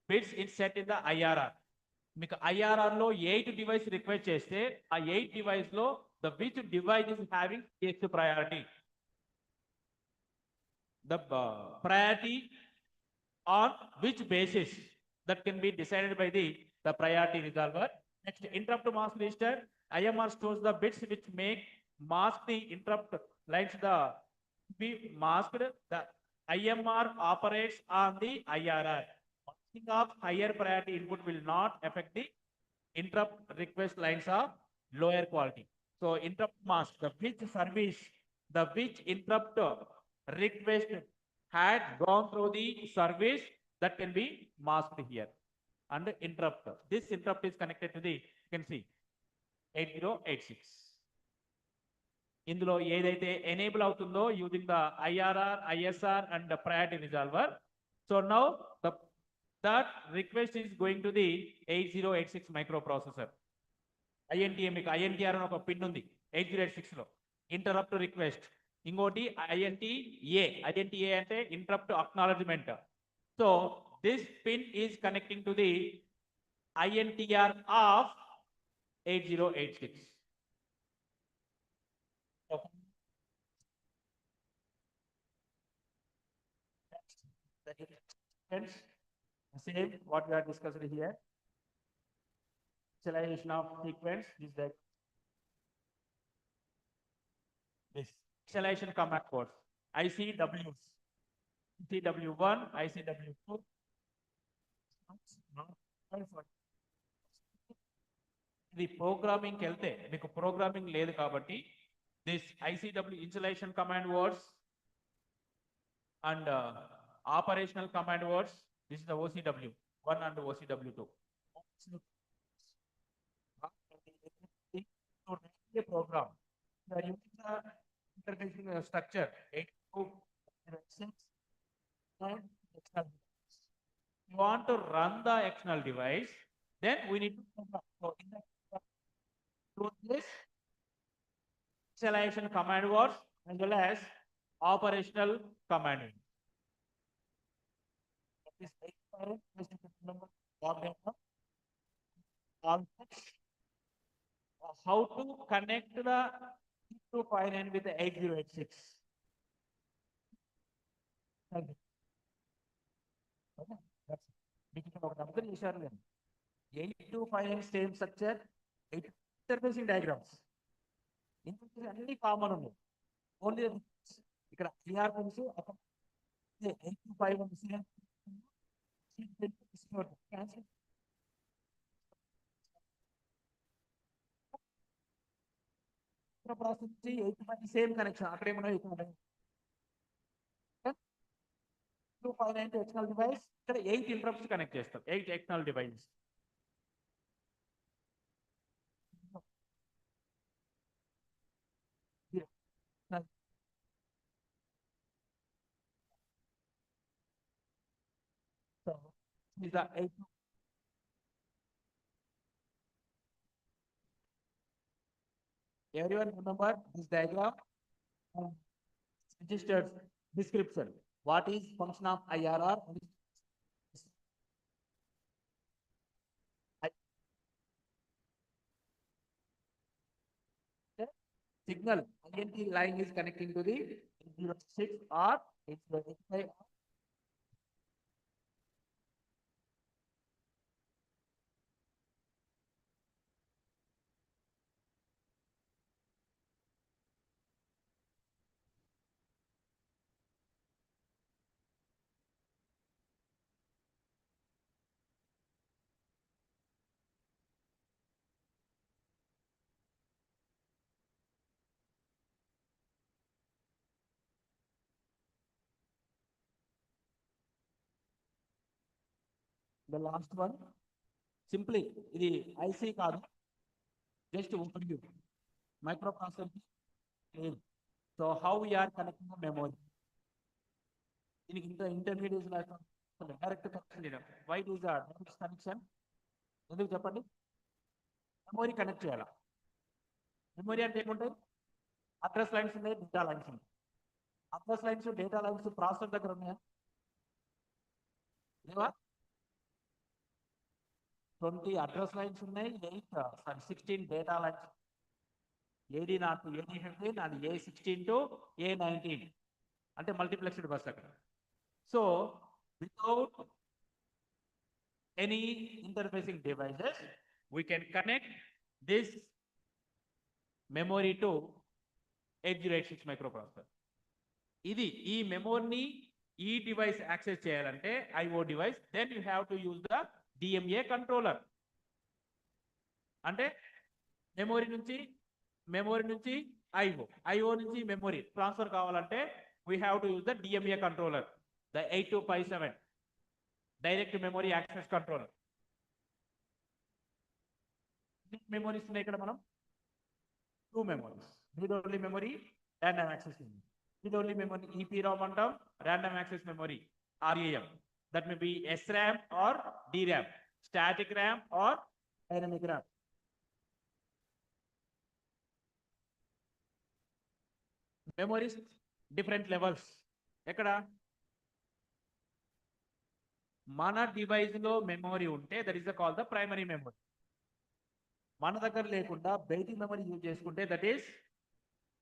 bits is set in the IRR. మీకు IRR లో 8 device request చేస్తే ఆ 8 device లో the which device is having its priority. The priority on which basis that can be decided by the priority resolver. Next, interrupt mask register. IMR stores the bits which make mask the interrupt lines the be masked. The IMR operates on the IRR. Masking of higher priority input will not affect the interrupt request lines of lower quality. So interrupt mask, the which service, the which interrupt request had gone through the service, that can be masked here. And interrupt, this interrupt is connected to the, you can see 8086. ఇందులో ఏదైతే enable అవుతుందో using the IRR, ISR and priority resolver. So now that request is going to the 8086 microprocessor. INTA మీకు INTR అని ఒక pin ఉంది 8086 లో, interrupt request. ఇంకోటి INTA అంటే interrupt acknowledgement. So this pin is connecting to the INTR of 8086. Same what we are discussing here. Initialization of sequence is that this initialization command code ICWs, ICW1, ICW2. ఇది programming కి వెళ్తే మీకు programming లేదు కాబట్టి this ICW installation command words and operational command words. This is the OCW1 and OCW2. A program. You are using the interfacing structure 8256 and external device. You want to run the external device, then we need to program. So in the this initialization command words as well as operational command words. How to connect the 8259 with the 8086. Okay. That's beginning of number. 8259 same structure, 8 interfacing diagrams. Interface only common only. Only ఇక్కడ IR comes process 8 same connection అక్కడ ఏమన్నా 259 external device ఇక్కడ 8 interrupts connect చేస్తాం, 8 external devices. So is the 8. Everyone remember this diagram? Registered description. What is function of IRR? Signal INT line is connecting to the 06 or it's the 85. The last one, simply the IC card, just overview. Microprocessor. So how we are connecting the memory? In intermediate like direct connection. Why it is a direct connection? ఎందుకు చెప్పండి, memory connect చేయాలి. Memory అంటే ఏముంటాయి? Address lines ఉన్నాయి, data lines ఉన్నాయి. Address lines data lines processor దగ్గర ఉన్నాయా? లేవా? 20 అడ్రస్ లైన్స్ ఉన్నాయి, 16 data lines. AD0 to AD15 and A16 to A19 అంటే మల్టీప్లెక్స్డ్ బస్ అక్కడ. So without any interfacing devices, we can connect this memory to 8086 microprocessor. ఇది ఈ మెమరీని ఈ డివైస్ యాక్సెస్ చేయాలంటే IO device, then you have to use the DMA controller. అంటే memory నుంచి IO నుంచి మెమరీ ట్రాన్స్ఫర్ కావాలంటే we have to use the DMA controller, the 8257 direct memory access controller. Memories ఉన్నాయి ఇక్కడ మనం 2 memories, read only memory, random access memory. Read only memory EPROM అంటాం, random access memory RAM. That may be SRAM or DRAM, static RAM or dynamic RAM. Memories different levels. ఎక్కడ మన device లో memory ఉంటే that is called the primary memory. మన దగ్గర లేకుండా బయటి memory use చేసుకుంటే that is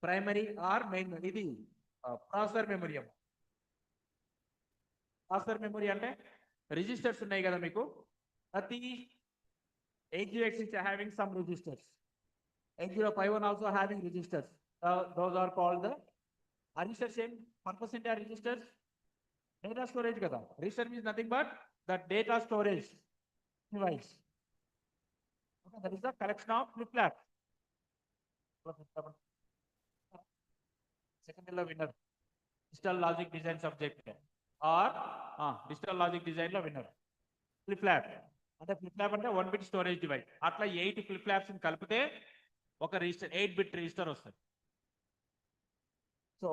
primary or main. ఇది ప్రాసెసర్ మెమరీ అమ్మ. ప్రాసెసర్ మెమరీ అంటే రిజిస్టర్స్ ఉన్నాయి కదా మీకు, ప్రతి 8086 having some registers, 8051 also having registers. Those are called the registers. ఏం పర్పస్ ఏంటి ఆ registers? Data storage kada. Register means nothing but the data storage device. Okay, that is the collection of flip-flap. Second winner, digital logic design subject or digital logic design lo winner. Flip-flap. అంటే flip-flap అంటే 1-bit storage device. అట్లా 8 flip-flaps ని కలిపితే ఒక register 8-bit register వస్తుంది. So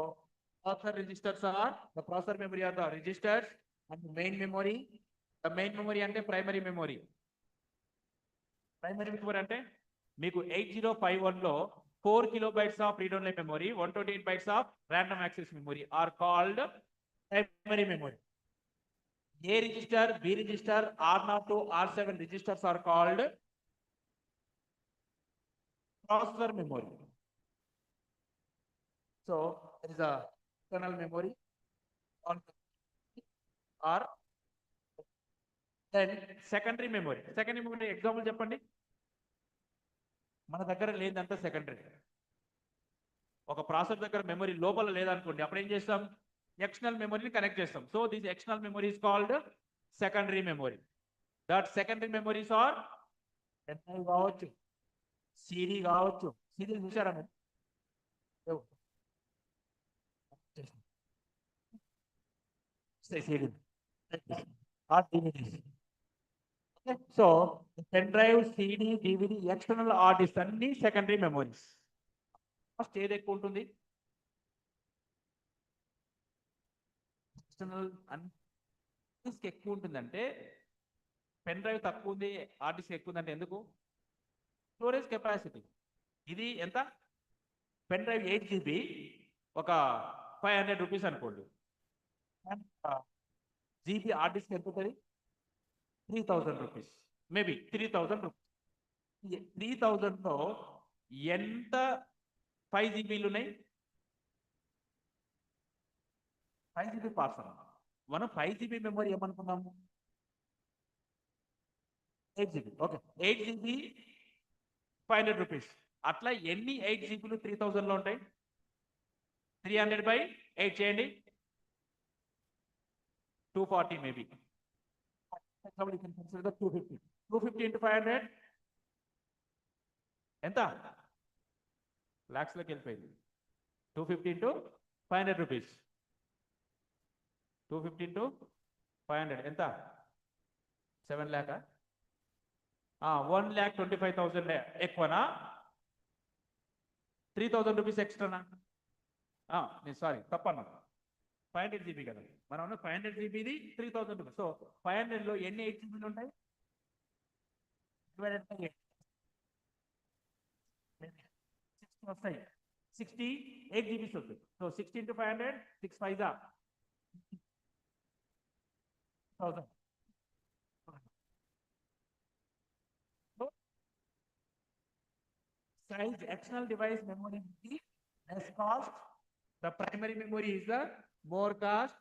processor registers are the processor memory are the registers and the main memory. The main memory అంటే primary memory. Primary memory అంటే మీకు 8051 లో 4 kilobytes of read only memory, 128 bytes of random access memory are called primary memory. A register, B register, R0 to R7 registers are called processor memory. So there is a external memory on or then secondary memory. Secondary memory example చెప్పండి. మన దగ్గర లేదంతా secondary. ఒక processor దగ్గర memory లోపల లేదనుకోండి, అప్పుడు ఏం చేస్తాం? external memory connect చేస్తాం. So this external memory is called secondary memory. That secondary memories are pen కావచ్చు, సిడి కావచ్చు. సిడి చూసారా మీరు? ఏవో. CD or DVDs. So pen drive, CD, DVD, external hard disk అన్ని సెకండరీ మెమోరీస్. ఫస్ట్ ఏది ఎక్కువ ఉంటుంది? ఎక్స్టర్నల్ డిస్క్ ఎక్కువ ఉంటుందంటే, పెన్ డ్రైవ్ తక్కువ ఉంది, హార్డ్ డిస్క్ ఎక్కువ ఉందంటే ఎందుకు? Storage capacity. ఇది ఎంత? పెన్ డ్రైవ్ 8 GB, ఒక 500 రూపీస్ అనుకోండి. జీబీ హార్డ్ డిస్క్ ఎంత ఉంటుంది? 3000 రూపీస్, మేబీ 3000 రూపీస్. 3000లో ఎంత 5 GB ఉన్నాయి? 5 GB పార్సల్. మనం 5 GB మెమరీ ఏమనుకున్నాము? 8 GB. Okay, 8 GB 500 rupees. అట్లా ఎన్ని 8 GBలు 3000లో ఉంటాయి? 300/8 చేయండి, 240 మేబీ. 250 into 500 ఎంత? లాక్స్లోకి వెళ్ళిపోయింది. 250 into 500 రూపీస్. 250 into 500 ఎంత? 7 lakh. 1,25,000 ఎక్కువనా? 3000 రూపీస్ ఎక్స్ట్రానా? నేను సారీ తప్పన్నా, 500 GB కదా మనం. 500 GBది 3000 రూపీస్. సో 500లో ఎన్ని 8 GBలు ఉంటాయి? 60 వస్తాయి. 60 8 GB వస్తుంది. So 60 into 500, 6 5 1000. Size external device memory is the less cost. The primary memory is the more cost.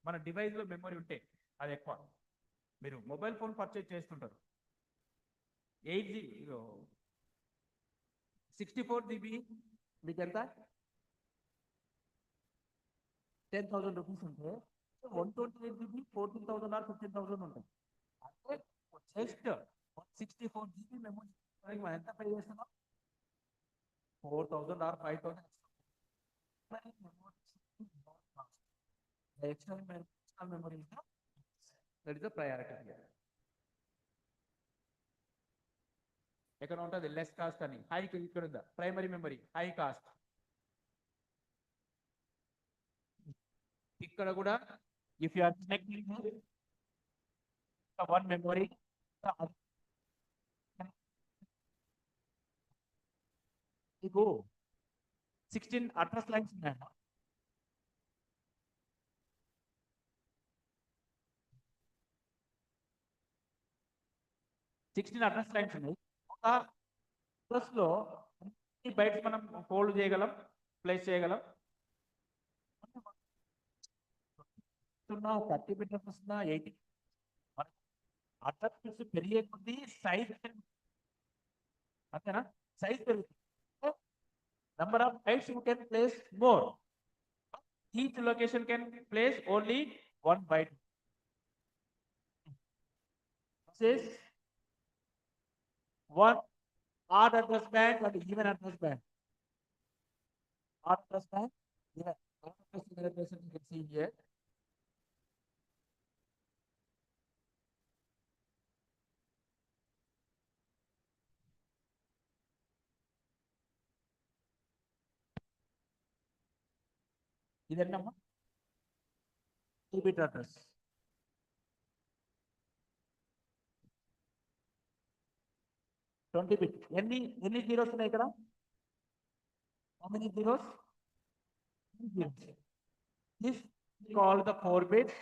మన డివైస్లో మెమరీ ఉంటే అది ఎక్కువ. మీరు మొబైల్ ఫోన్ పర్చేజ్ చేస్తుంటారు, 64 GB మీకు ఎంత? 10,000 రూపీస్ ఉంటే 128 GB 14,000 or 15,000 ఉంటుంది. అంటే జస్ట్ 64 GB మెమరీ మనం ఎంత పే చేస్తున్నాం? 4,000 or 5,000. The external memory is that is the priority here. ఎక్కడ ఉంటుంది? లెస్ కాస్ట్ అని. హై ఇక్కడ ఉందా? Primary memory high cost. ఇక్కడ కూడా if you are selecting one memory, మీకు 16 అడ్రస్ లైన్స్ ఉన్నాయా? 16 అడ్రస్ లైన్స్ ఉన్నాయి. ఒక అడ్రస్ లో ఎన్ని బైట్స్ మనం హోల్డ్ చేయగలం, ప్లేస్ చేయగలం? 30 బిట్ అడ్రస్ ఉన్నా, 80 అడ్రస్ పెరిగే కొద్దీ సైజ్ అంతేనా? సైజ్ పెరుగుతుంది. Number of bytes you can place more. Each location can place only 1 byte. This is one odd address band and even address band. Odd address band, yeah, odd address you can see here. ఇదన్నమ్మా 2 bit address. Twenty bit. ఎన్ని zeros ఉన్నాయి ఇక్కడ? How many zeros? This is called the 4 bits.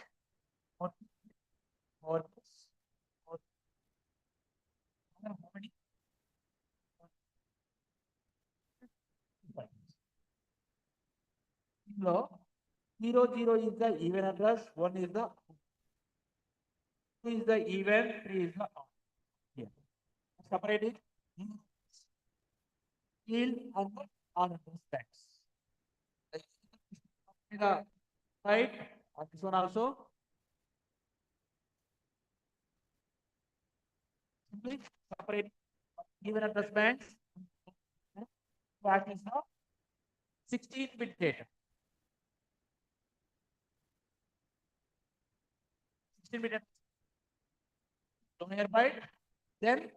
4 bits. How many? 0 is the even address, 1 is the 2 is the even, 3 is the odd. Here. Separate it. Field and the odd address backs. right? And this one also. Simply separate even address bands. That is now 16-bit data. 16-bit lower byte. Then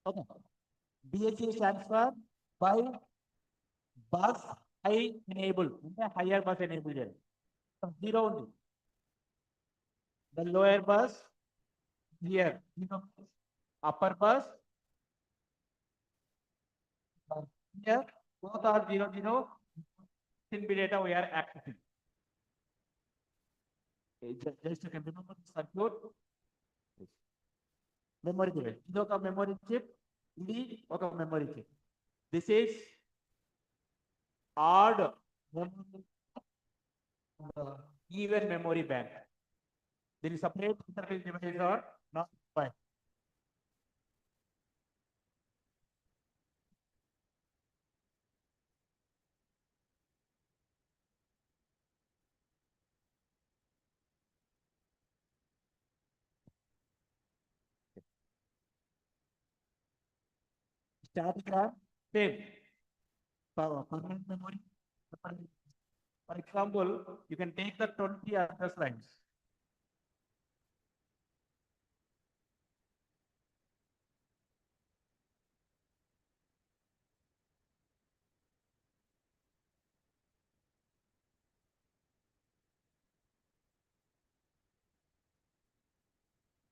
okay. BSE stands for by bus high enabled. Higher bus enabled. Zero only. The lower bus here. Upper bus here. Both are 0, 0. Simple data we are accessing. Just you can remember the circuit. Memory chip. This is a memory chip. This is a memory chip. This is odd memory, even memory bank. There is separate interface devices or not fine. Static RAM, same. Permanent memory. For example, you can take the 20 address lines.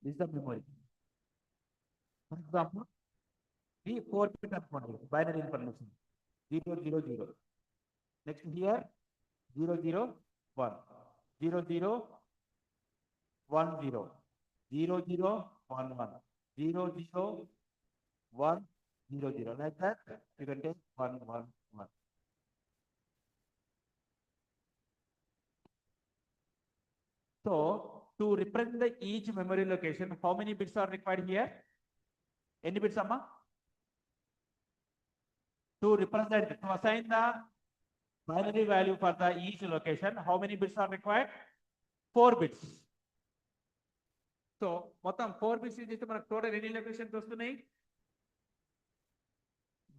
This is the memory. For example, the 4-bit binary information. 0, 0, 0. Next here, 0, 0, 1. 0, 0, 1, 0. 0, 0, 1, 1. 0, 0, 1, 0, 0. Like that, you can take 1, 1, 1. So, to represent the each memory location, how many bits are required here? Any bits, Amma? To represent, to assign the binary value for the each location, how many bits are required? 4 bits. So, మొత్తం 4 bits is మనకు total ఎన్ని locations వస్తున్నాయి?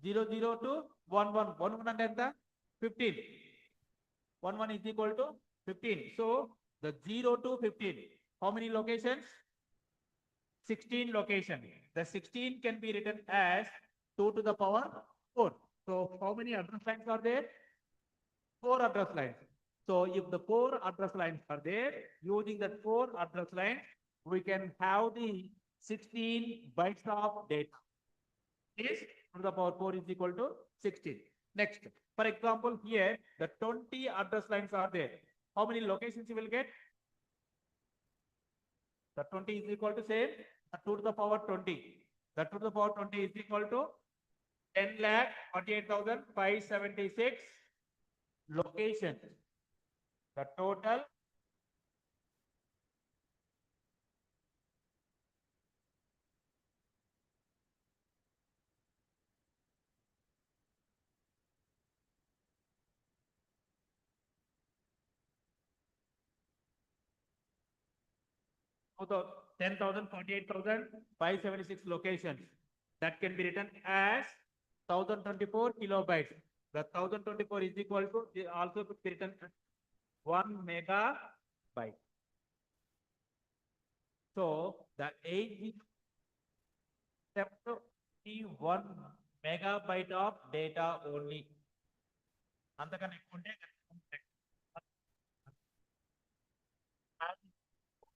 0, 0 to 1, 1. 1, 1 అంటే ఎంత? 15. 1, 1 is equal to 15. So, the 0 to 15. How many locations? 16 locations. The 16 can be written as 2 to the power 4. So, how many address lines are there? 4 address lines. So, if the 4 address lines are there, using that 4 address lines, we can have the 16 bytes of data. Is 2 to the power 4 is equal to 16. Next, for example, here the 20 address lines are there. How many locations you will get? The 20 is equal to say 2 to the power 20. The 2 to the power 20 is equal to 10,48,576 locations. The total the 10,48,576 locations that can be written as 1024 kilobytes. The 1024 is equal to also could be written as 1 megabyte. So the 8 1 megabyte of data only. అంతకన్నా ఎక్కువ ఉంటే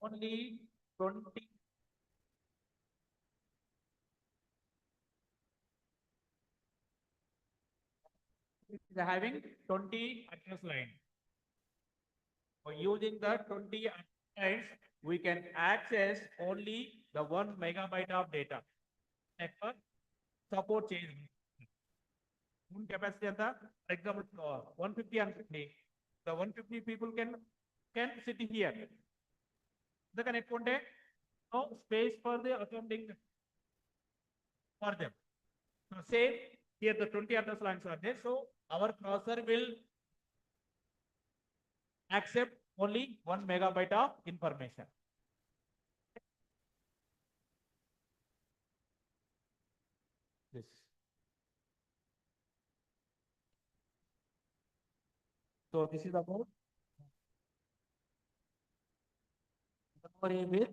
only 20 is having 20 address line. For using the 20 address lines, we can access only the 1 megabyte of data. Network support change. Full capacity of the, for example, 150 and 50. The 150 people can sit here. The connect one day, no space for the accounting for them. So say here the 20 address lines are there. So our processor will accept only 1 megabyte of information. This. So this is about memory with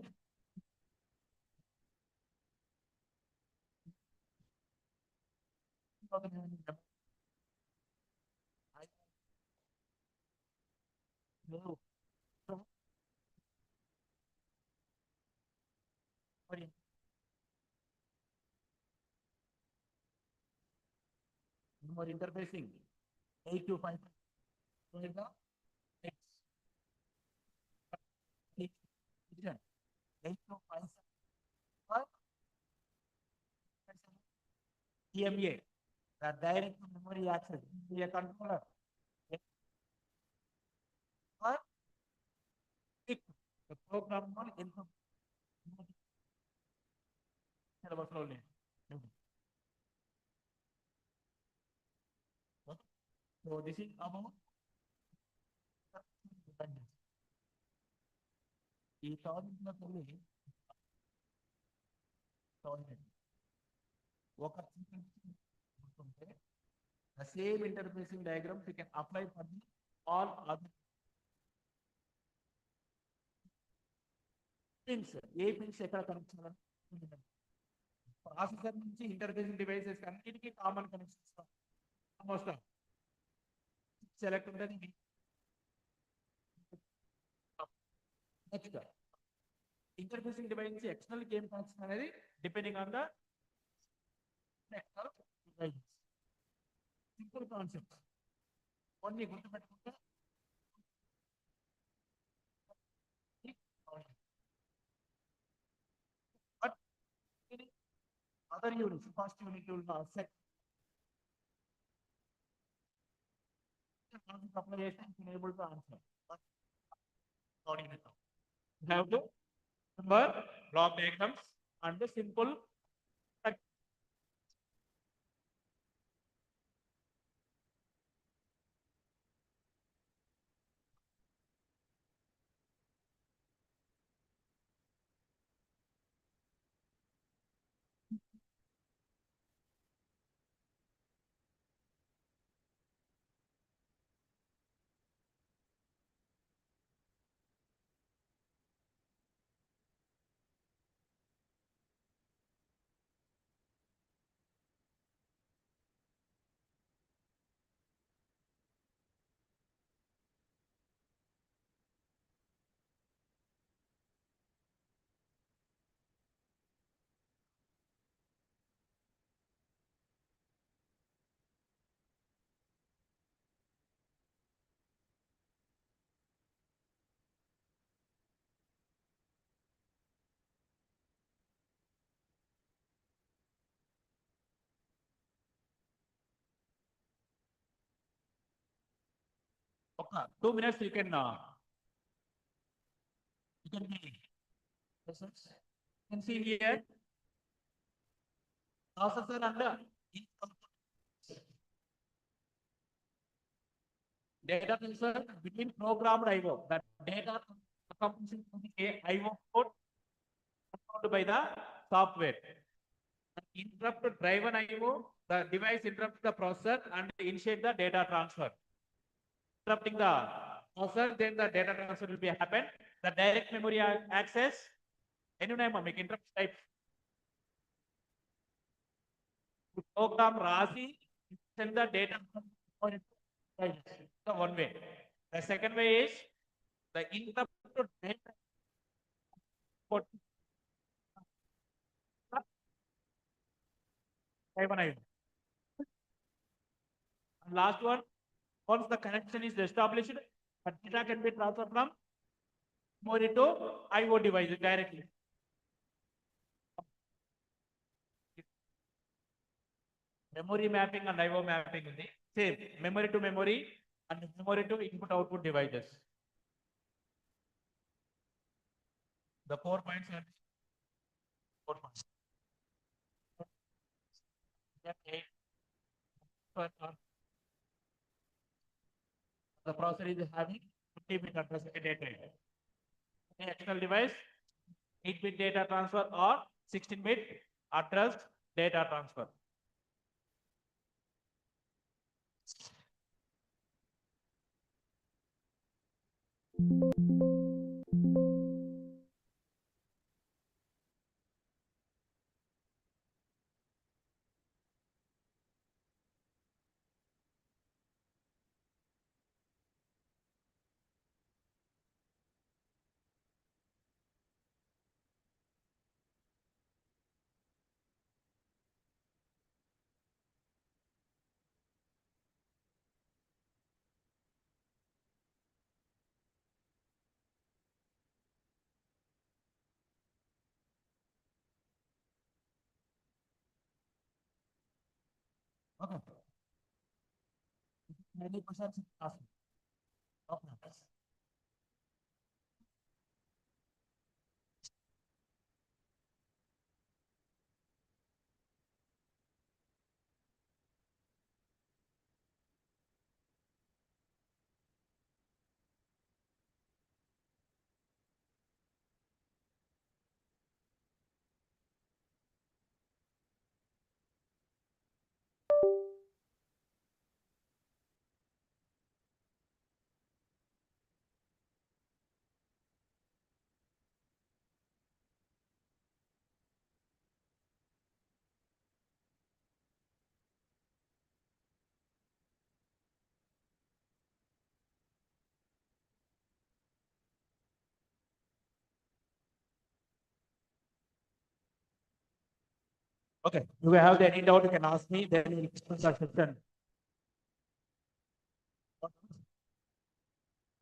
memory interfacing 8 to 5. So is the X. 8 to 5. EMA, the direct memory access, a controller. Or the program input. So this is about ఈ topic ఒక the same interfacing diagrams you can apply for the all other pins. A pins ఎక్కడ connect చేయాలి processor నుంచి interfacing devices అన్నిటికీ common connection వస్తాం select ఉంటుంది next interfacing device నుంచి external game connection అనేది depending on the simple concept కొన్ని గుర్తుపెట్టుకుంటే but other units, first unit will set application able to answer. But not even now. You have to remember block diagrams and the simple okay, 2 minutes you can be you can see here processor and data transfer between programmed IO. That data accomplished to the IO code controlled by the software. Interrupt driven IO, the device interrupts the processor and initiate the data transfer. Interrupting the processor, then the data transfer will be happen. The direct memory access, any name make interrupt type. Program Rasi send the data The one way. The second way is the interrupt to data. And last one, once the connection is established, the data can be transferred from memory to IO device directly. Memory mapping and IO mapping is the same. Memory to memory and memory to input output devices. The 4 points are 4 points. The processor is having 50-bit address data. The external device, 8-bit data transfer or 16-bit address data transfer. Okay. Any questions? Ask me. Okay. Okay. You have any doubt, you can ask me, then we'll discuss the session.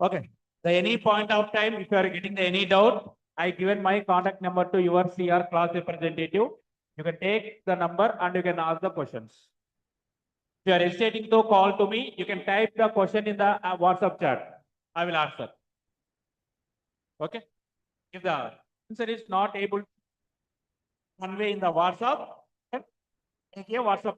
Okay. The any point of time, if you are getting the any doubt, I given my contact number to your CR class representative. You can take the number and you can ask the questions. If you are hesitating to call to me, you can type the question in the WhatsApp chat. I will answer. Okay. If the answer is not able convey in the WhatsApp, then make a WhatsApp